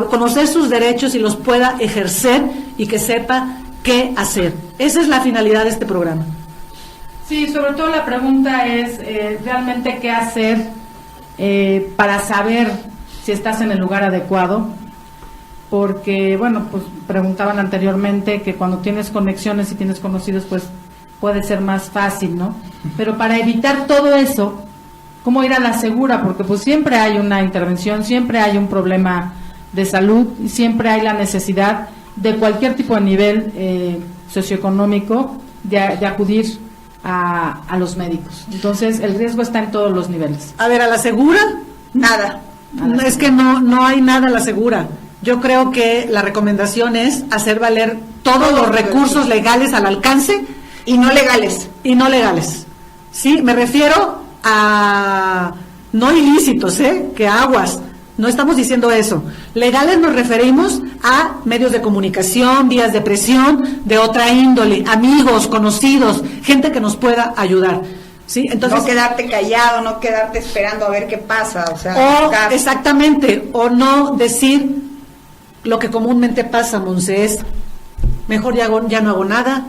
conocer sus derechos y los pueda ejercer y que sepa qué hacer. Esa es la finalidad de este programa. Sí, sobre todo la pregunta es realmente qué hacer para saber si estás en el lugar adecuado, porque, bueno, pues preguntaban anteriormente que cuando tienes conexiones y tienes conocidos, pues puede ser más fácil, ¿no? Pero para evitar todo eso, ¿cómo ir a la segura? Porque pues siempre hay una intervención, siempre hay un problema de salud, y siempre hay la necesidad de cualquier tipo de nivel socioeconómico de acudir a los médicos. Entonces el riesgo está en todos los niveles. A ver, ¿a la segura? Nada. Es que no hay nada a la segura. Yo creo que la recomendación es hacer valer todos los recursos legales al alcance y no legales. Y no legales. Sí, me refiero a no ilícitos, que aguas. No estamos diciendo eso. Legales nos referimos a medios de comunicación, vías de presión, de otra índole, amigos, conocidos, gente que nos pueda ayudar. ¿Sí? Entonces, no quedarte callado, no quedarte esperando a ver qué pasa. O exactamente, o no decir lo que comúnmente pasa, Monse, es mejor ya no hago nada,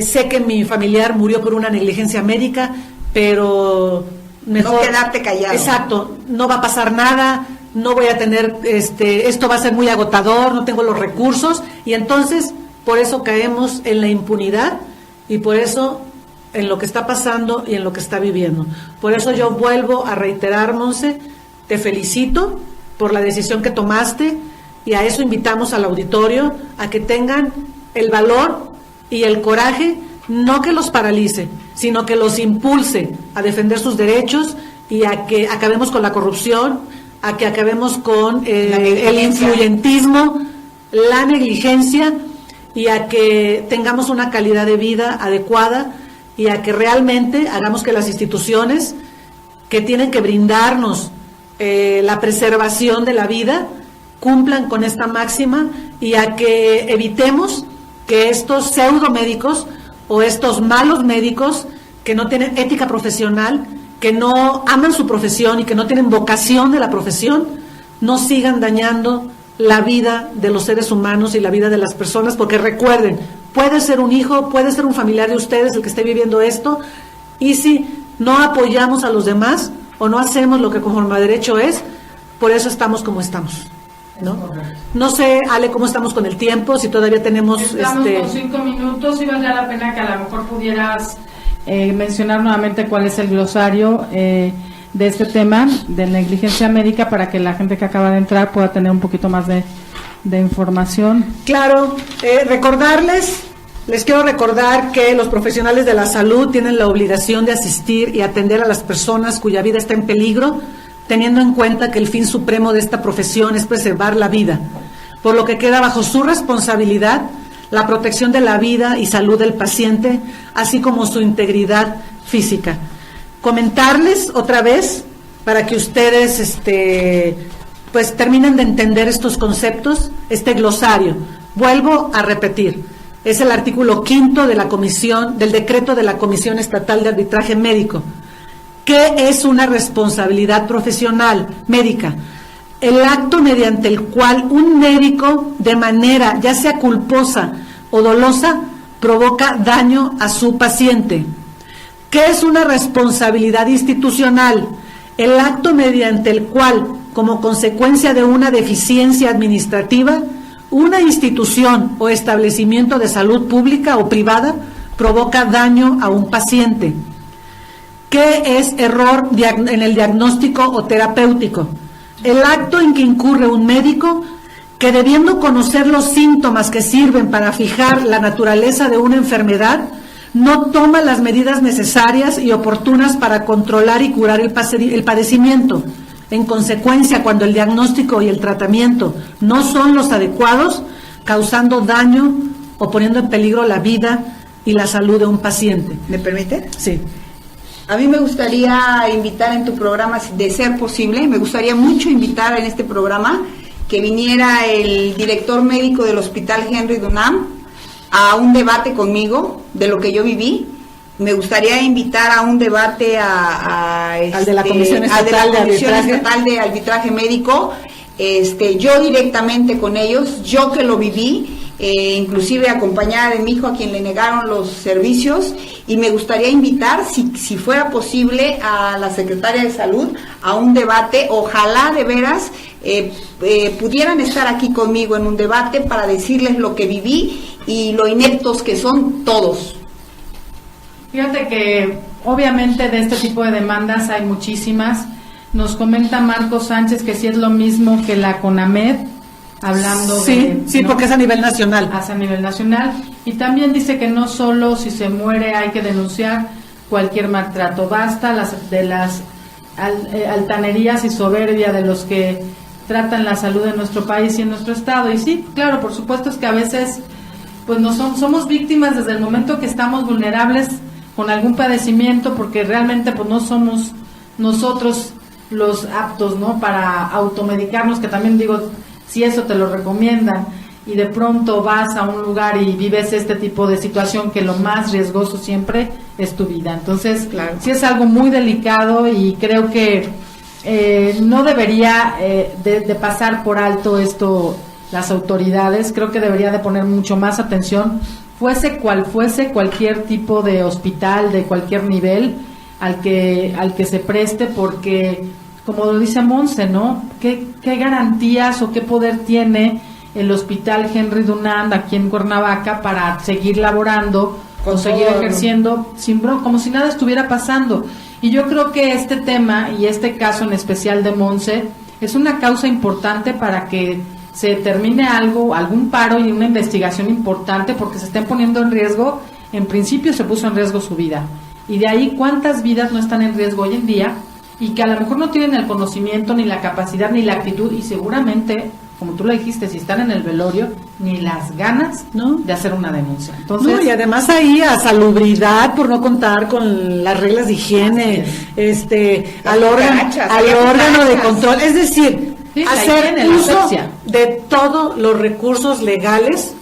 sé que mi familiar murió por una negligencia médica, pero mejor no quedarte callado. Exacto, no va a pasar nada, no voy a tener, esto va a ser muy agotador, no tengo los recursos, y entonces por eso caemos en la impunidad y por eso en lo que está pasando y en lo que está viviendo. Por eso yo vuelvo a reiterar, Monse, te felicito por la decisión que tomaste, y a eso invitamos al auditorio, a que tengan el valor y el coraje, no que los paralice, sino que los impulse a defender sus derechos y a que acabemos con la corrupción, a que acabemos con el influyentismo, la negligencia, y a que tengamos una calidad de vida adecuada, y a que realmente hagamos que las instituciones que tienen que brindarnos la preservación de la vida cumplan con esta máxima, y a que evitemos que estos pseudomédicos o estos malos médicos que no tienen ética profesional, que no aman su profesión y que no tienen vocación de la profesión, no sigan dañando la vida de los seres humanos y la vida de las personas, porque recuerden, puede ser un hijo, puede ser un familiar de ustedes el que esté viviendo esto, y si no apoyamos a los demás o no hacemos lo que conforme a derecho es, por eso estamos como estamos, ¿no? No sé, Ale, cómo estamos con el tiempo, si todavía tenemos... Estamos con 5 minutos, y valdría la pena que a lo mejor pudieras mencionar nuevamente cuál es el glosario de este tema de negligencia médica, para que la gente que acaba de entrar pueda tener un poquito más de información. Claro, les quiero recordar que los profesionales de la salud tienen la obligación de asistir y atender a las personas cuya vida está en peligro, teniendo en cuenta que el fin supremo de esta profesión es preservar la vida, por lo que queda bajo su responsabilidad la protección de la vida y salud del paciente, así como su integridad física. Comentarles otra vez, para que ustedes pues terminen de entender estos conceptos, este glosario. Vuelvo a repetir, es el artículo 5 de la comisión, del decreto de la Comisión Estatal de Arbitraje Médico. ¿Qué es una responsabilidad profesional médica? el acto mediante el cual un médico, de manera ya sea culposa o dolosa, provoca daño a su paciente. ¿Qué es una responsabilidad institucional? El acto mediante el cual, como consecuencia de una deficiencia administrativa, una institución o establecimiento de salud pública o privada provoca daño a un paciente. ¿Qué es error en el diagnóstico o terapéutico? El acto en que incurre un médico que, debiendo conocer los síntomas que sirven para fijar la naturaleza de una enfermedad, no toma las medidas necesarias y oportunas para controlar y curar el padecimiento. En consecuencia, cuando el diagnóstico y el tratamiento no son los adecuados, causando daño o poniendo en peligro la vida y la salud de un paciente. ¿Me permite? Sí. A mí me gustaría invitar en tu programa, de ser posible, me gustaría mucho invitar en este programa que viniera el director médico del Hospital Henry Dunant a un debate conmigo de lo que yo viví. Me gustaría invitar a un debate al de la Comisión Estatal de Arbitraje Médico, yo directamente con ellos, yo que lo viví, inclusive acompañada de mi hijo a quien le negaron los servicios, y me gustaría invitar, si fuera posible, a la Secretaria de Salud a un debate. Ojalá de veras pudieran estar aquí conmigo en un debate para decirles lo que viví y lo ineptos que son todos. Fíjate que obviamente de este tipo de demandas hay muchísimas. Nos comenta Marcos Sánchez que sí es lo mismo que la CONAMED, hablando sí, porque es a nivel nacional. Es a nivel nacional. Y también dice que no solo si se muere hay que denunciar cualquier maltrato, basta de las altanerías y soberbia de los que tratan la salud de nuestro país y en nuestro estado. Y sí, claro, por supuesto es que a veces pues somos víctimas desde el momento que estamos vulnerables con algún padecimiento, porque realmente pues no somos nosotros los aptos, ¿no?, para automedicarnos, que también digo, si eso te lo recomiendan y de pronto vas a un lugar y vives este tipo de situación, que lo más riesgoso siempre es tu vida. Entonces, claro, sí es algo muy delicado y creo que no debería de pasar por alto esto las autoridades. Creo que debería de poner mucho más atención, fuese cual fuese cualquier tipo de hospital de cualquier nivel al que se preste, porque como lo dice Monse, ¿no? ¿Qué garantías o qué poder tiene el Hospital Henry Dunant aquí en Cuernavaca para seguir laborando o seguir ejerciendo como si nada estuviera pasando? Y yo creo que este tema y este caso en especial de Monse es una causa importante para que se termine algún paro y una investigación importante, porque se estén poniendo en riesgo. En principio se puso en riesgo su vida, y de ahí cuántas vidas no están en riesgo hoy en día y que a lo mejor no tienen el conocimiento, ni la capacidad, ni la actitud, y seguramente, como tú lo dijiste, si están en el velorio, ni las ganas, ¿no?, de hacer una denuncia. Entonces, no, y además ahí a salubridad por no contar con las reglas de higiene, al órgano de control, es decir, sí, hacer uso de todos los recursos legales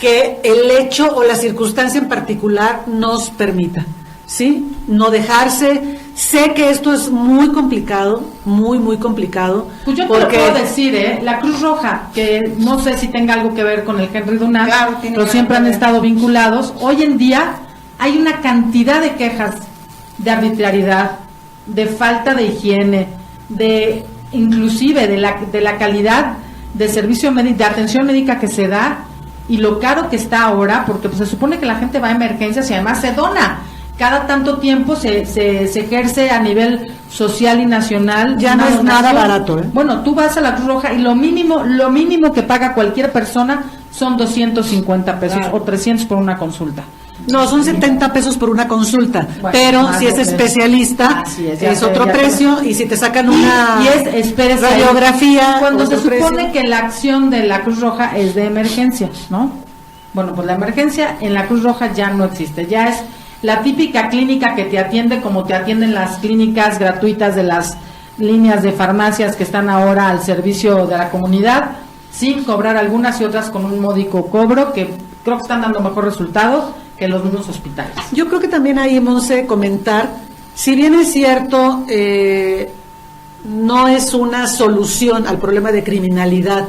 que el hecho o la circunstancia en particular nos permita, ¿sí? No dejarse. Sé que esto es muy complicado, muy complicado. Pues yo te lo puedo decir, la Cruz Roja, que no sé si tenga algo que ver con el Henry Dunant, claro, pero siempre han estado vinculados. Hoy en día hay una cantidad de quejas de arbitrariedad, de falta de higiene, inclusive de la calidad de servicio de atención médica que se da y lo caro que está ahora, porque pues se supone que la gente va a emergencias y además se dona. Cada tanto tiempo se ejerce a nivel social y nacional. Ya no es nada barato, Bueno, tú vas a la Cruz Roja y lo mínimo que paga cualquier persona son 250 pesos, claro, o 300 por una consulta. No, son 70 pesos por una consulta, bueno, pero si es especialista es otro precio, y si te sacan una radiografía, cuando se supone que la acción de la Cruz Roja es de emergencia, ¿no? Bueno, pues la emergencia en la Cruz Roja ya no existe, ya es la típica clínica que te atiende como te atienden las clínicas gratuitas de las líneas de farmacias que están ahora al servicio de la comunidad, sin cobrar, algunas y otras con un módico cobro, que creo que están dando mejor resultado que los mismos hospitales. Yo creo que también ahí, Monse, comentar, si bien es cierto, no es una solución al problema de criminalidad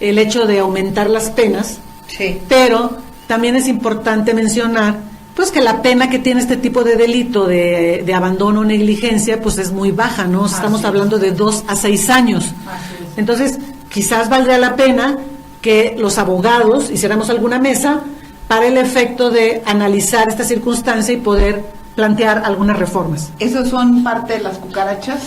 el hecho de aumentar las penas, Sí. pero también es importante mencionar pues que la pena que tiene este tipo de delito de abandono o negligencia pues es muy baja, ¿no? Estamos hablando de 2 a 6 años. Entonces, quizás valdría la pena que los abogados hiciéramos alguna mesa para el efecto de analizar esta circunstancia y poder plantear algunas reformas. ¿Esos son parte de las cucarachas?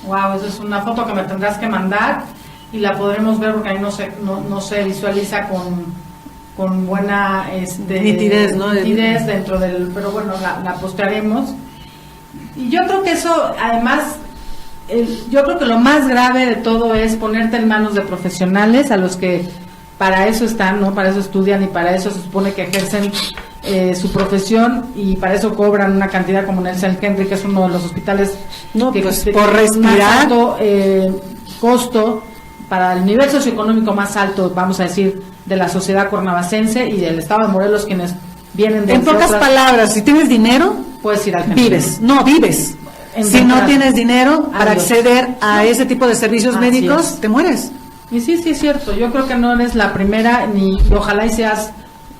Wow, eso es una foto que me tendrás que mandar y la podremos ver porque ahí no se visualiza con buena nitidez, ¿no? Nitidez dentro del, pero bueno, la postearemos. Y yo creo que eso, además, yo creo que lo más grave de todo es ponerte en manos de profesionales a los que para eso están, ¿no? Para eso estudian y para eso se supone que ejercen su profesión y para eso cobran una cantidad como en el St. Henry, que es uno de los hospitales que pues, por respirar, más alto costo para el nivel socioeconómico más alto, vamos a decir, de la sociedad cuernavacense y del estado de Morelos, quienes vienen de... En pocas palabras, si tienes dinero, puedes ir al vives. No, vives. Si no tienes dinero para acceder a ese tipo de servicios médicos, te mueres. Y sí, es cierto. Yo creo que no eres la primera, ni ojalá y seas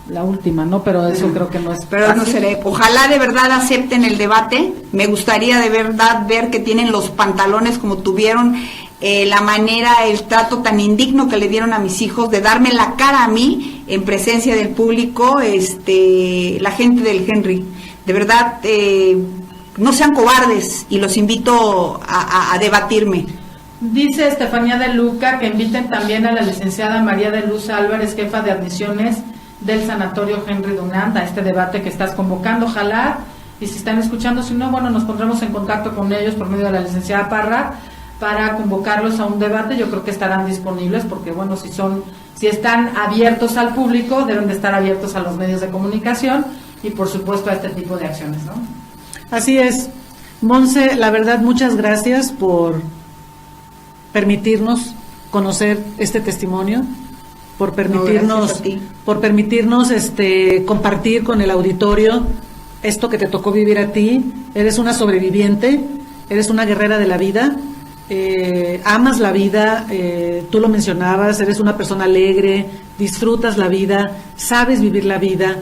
la última, ¿no? Pero eso creo que no es... Pero fácil. No seré. Ojalá de verdad acepten el debate. Me gustaría de verdad ver que tienen los pantalones como tuvieron, la manera, el trato tan indigno que le dieron a mis hijos, de darme la cara a mí en presencia del público, la gente del Henry. De verdad, no sean cobardes y los invito a debatirme. Dice Estefanía de Luca que inviten también a la licenciada María de Luz Álvarez, jefa de admisiones del Sanatorio Henry Dunant, a este debate que estás convocando. Ojalá, y si están escuchando, si no, bueno, nos pondremos en contacto con ellos por medio de la licenciada Parra para convocarlos a un debate. Yo creo que estarán disponibles porque, bueno, si están abiertos al público, deben de estar abiertos a los medios de comunicación y, por supuesto, a este tipo de acciones, ¿no? Así es. Monse, la verdad, muchas gracias por permitirnos conocer este testimonio, por permitirnos compartir con el auditorio esto que te tocó vivir a ti. Eres una sobreviviente, eres una guerrera de la vida, amas la vida, tú lo mencionabas, eres una persona alegre, disfrutas la vida, sabes vivir la vida.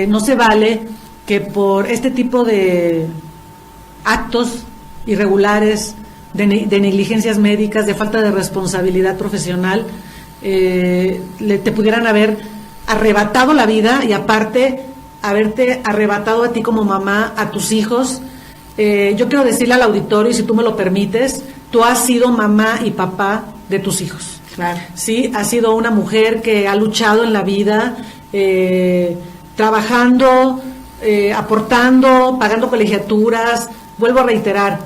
No se vale que por este tipo de actos irregulares, de negligencias médicas, de falta de responsabilidad profesional, te pudieran haber arrebatado la vida y aparte haberte arrebatado a ti como mamá, a tus hijos. Yo quiero decirle al auditorio, y si tú me lo permites, tú has sido mamá y papá de tus hijos. Claro. Sí, has sido una mujer que ha luchado en la vida, trabajando, aportando, pagando colegiaturas. Vuelvo a reiterar,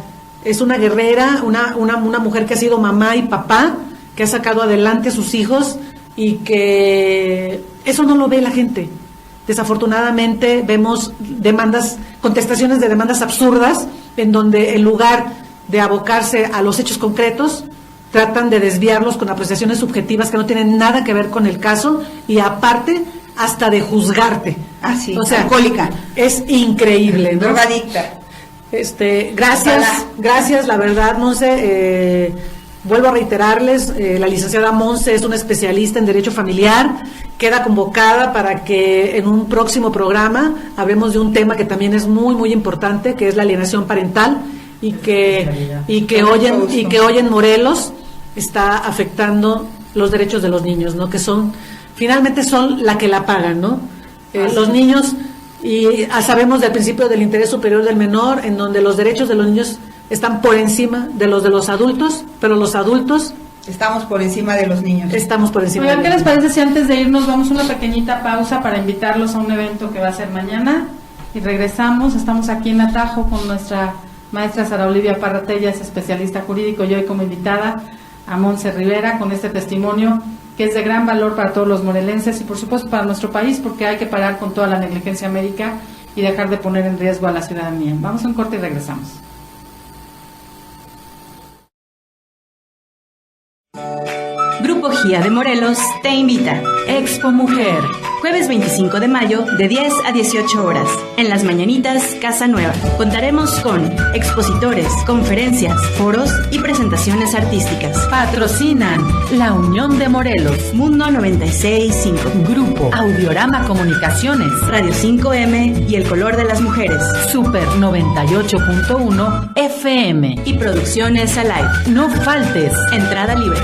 es una guerrera, una mujer que ha sido mamá y papá, que ha sacado adelante a sus hijos y que eso no lo ve la gente. Desafortunadamente vemos contestaciones de demandas absurdas, en donde en lugar de abocarse a los hechos concretos, tratan de desviarlos con apreciaciones subjetivas que no tienen nada que ver con el caso y aparte hasta de juzgarte. Así, o sea, alcohólica. Es increíble, ¿no? Drogadicta. Gracias, la verdad, Monse. Vuelvo a reiterarles, la licenciada Monse es una especialista en Derecho Familiar, queda convocada para que en un próximo programa hablemos de un tema que también es muy, muy importante, que es la alienación parental y que hoy en Morelos está afectando los derechos de los niños, ¿no? Que finalmente son la que la pagan, ¿no? Los niños, y sabemos del principio del interés superior del menor, en donde los derechos de los niños están por encima de los adultos, pero los adultos estamos por encima de los niños. Estamos por encima. Oigan, ¿qué les parece si antes de irnos vamos a una pequeñita pausa para invitarlos a un evento que va a ser mañana y regresamos? Estamos aquí en Atajo con nuestra maestra Sara Olivia Parra Tellas, especialista jurídico, y hoy como invitada a Monse Rivera con este testimonio que es de gran valor para todos los morelenses y por supuesto para nuestro país, porque hay que parar con toda la negligencia médica y dejar de poner en riesgo a la ciudadanía. Vamos a un corte y regresamos. Grupo Grupo GIA de Morelos te invita. Expo Mujer. Jueves 25 de mayo, de 10 a 18 horas. En las Mañanitas, Casa Nueva. Contaremos con expositores, conferencias, foros y presentaciones artísticas. Patrocinan la Unión de Morelos, Mundo 96.5, Grupo Audiorama Comunicaciones, Radio 5M y El Color de las Mujeres. Super 98.1 FM Y Producciones Alive. No faltes. Entrada libre.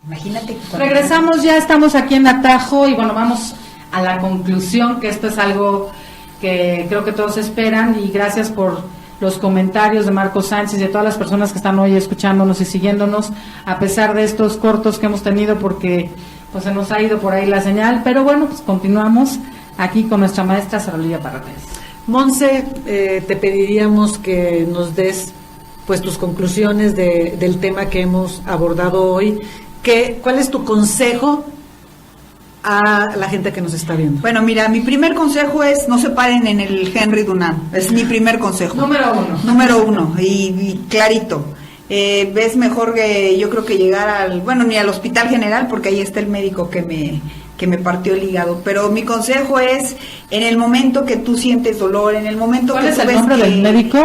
Imagínate que Regresamos, ya estamos aquí en Atajo y bueno, vamos a la conclusión, que esto es algo que creo que todos esperan, y gracias por los comentarios de Marco Sánchez y de todas las personas que están hoy escuchándonos y siguiéndonos, a pesar de estos cortos que hemos tenido, porque pues se nos ha ido por ahí la señal, pero bueno, pues continuamos aquí con nuestra maestra Sara Olivia Parratés. Monse, te pediríamos que nos des pues tus conclusiones del tema que hemos abordado hoy. ¿Cuál es tu consejo a la gente que nos está viendo? Bueno, mira, mi primer consejo es no se paren en el Henry Dunant. Es mi primer consejo. Número uno, y clarito. Es mejor que yo creo que llegar ni al Hospital General, porque ahí está el médico que me partió el hígado, pero mi consejo es, en el momento que tú sientes dolor, en el momento ¿Cuál que es tú el ves nombre del médico?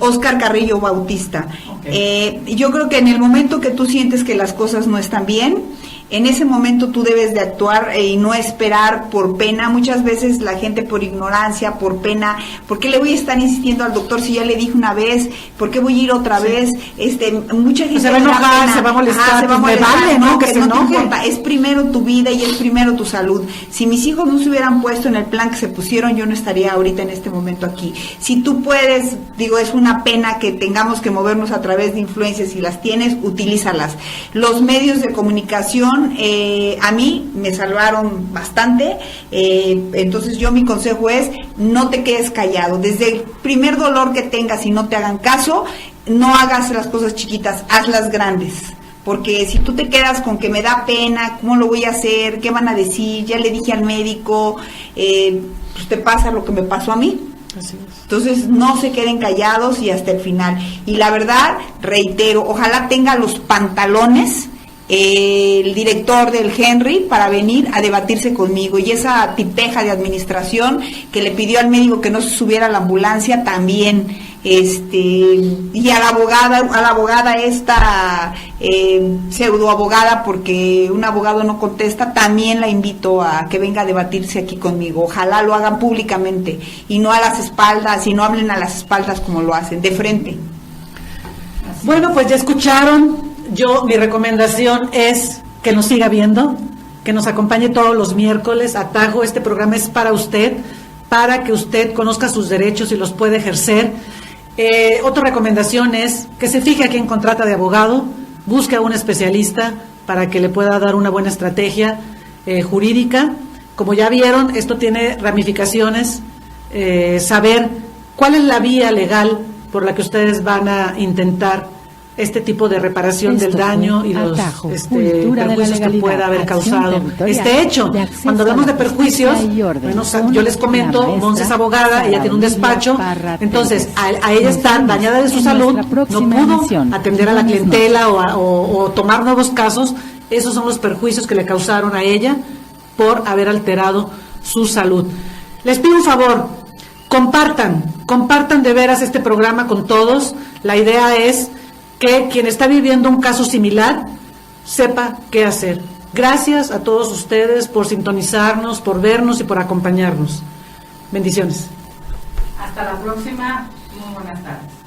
Oscar Carrillo Bautista. Okay. Yo creo que en el momento que tú sientes que las cosas no están bien, en ese momento tú debes de actuar y no esperar por pena. Muchas veces la gente por ignorancia, por pena, ¿por qué le voy a estar insistiendo al doctor si ya le dije una vez? ¿Por qué voy a ir otra vez? Mucha gente se va a enojar, se va a molestar, se va a pues me molestar, vale, ¿no? Que se no te enoje. importa, es primero tu vida y es primero tu salud. Si mis hijos no se hubieran puesto en el plan que se pusieron, yo no estaría ahorita en este momento aquí. Si tú puedes, es una pena que tengamos que movernos a través de influencias, si las tienes, utilízalas. Los medios de comunicación a mí me salvaron bastante, entonces mi consejo es no te quedes callado. Desde el primer dolor que tengas y no te hagan caso, no hagas las cosas chiquitas, hazlas grandes, porque si tú te quedas con que me da pena, ¿cómo lo voy a hacer? ¿Qué van a decir? Ya le dije al médico, pues te pasa lo que me pasó a mí. Así es. Entonces no se queden callados y hasta el final. Y la verdad, reitero, ojalá tenga los pantalones el director del Henry para venir a debatirse conmigo, y esa tipeja de administración que le pidió al médico que no se subiera a la ambulancia también, y a la abogada esta pseudo abogada, porque un abogado no contesta, también la invito a que venga a debatirse aquí conmigo. Ojalá lo hagan públicamente y no a las espaldas, y no hablen a las espaldas como lo hacen, de frente. Bueno, pues ya escucharon. Mi recomendación es que nos siga viendo, que nos acompañe todos los miércoles. Atajo, este programa es para usted, para que usted conozca sus derechos y los pueda ejercer. Otra recomendación es que se fije a quién contrata de abogado, busque a un especialista para que le pueda dar una buena estrategia jurídica. Como ya vieron, esto tiene ramificaciones, saber cuál es la vía legal por la que ustedes van a intentar este tipo de reparación del daño y los perjuicios que pueda haber causado este hecho. Cuando hablamos de perjuicios, yo les comento, Monse es abogada, ella tiene un despacho, entonces a ella está dañada de su salud, no pudo atender a la clientela o tomar nuevos casos. Esos son los perjuicios que le causaron a ella por haber alterado su salud. Les pido un favor, compartan de veras este programa con todos. La idea es que quien está viviendo un caso similar sepa qué hacer. Gracias a todos ustedes por sintonizarnos, por vernos y por acompañarnos. Bendiciones. Hasta la próxima. Muy buenas tardes.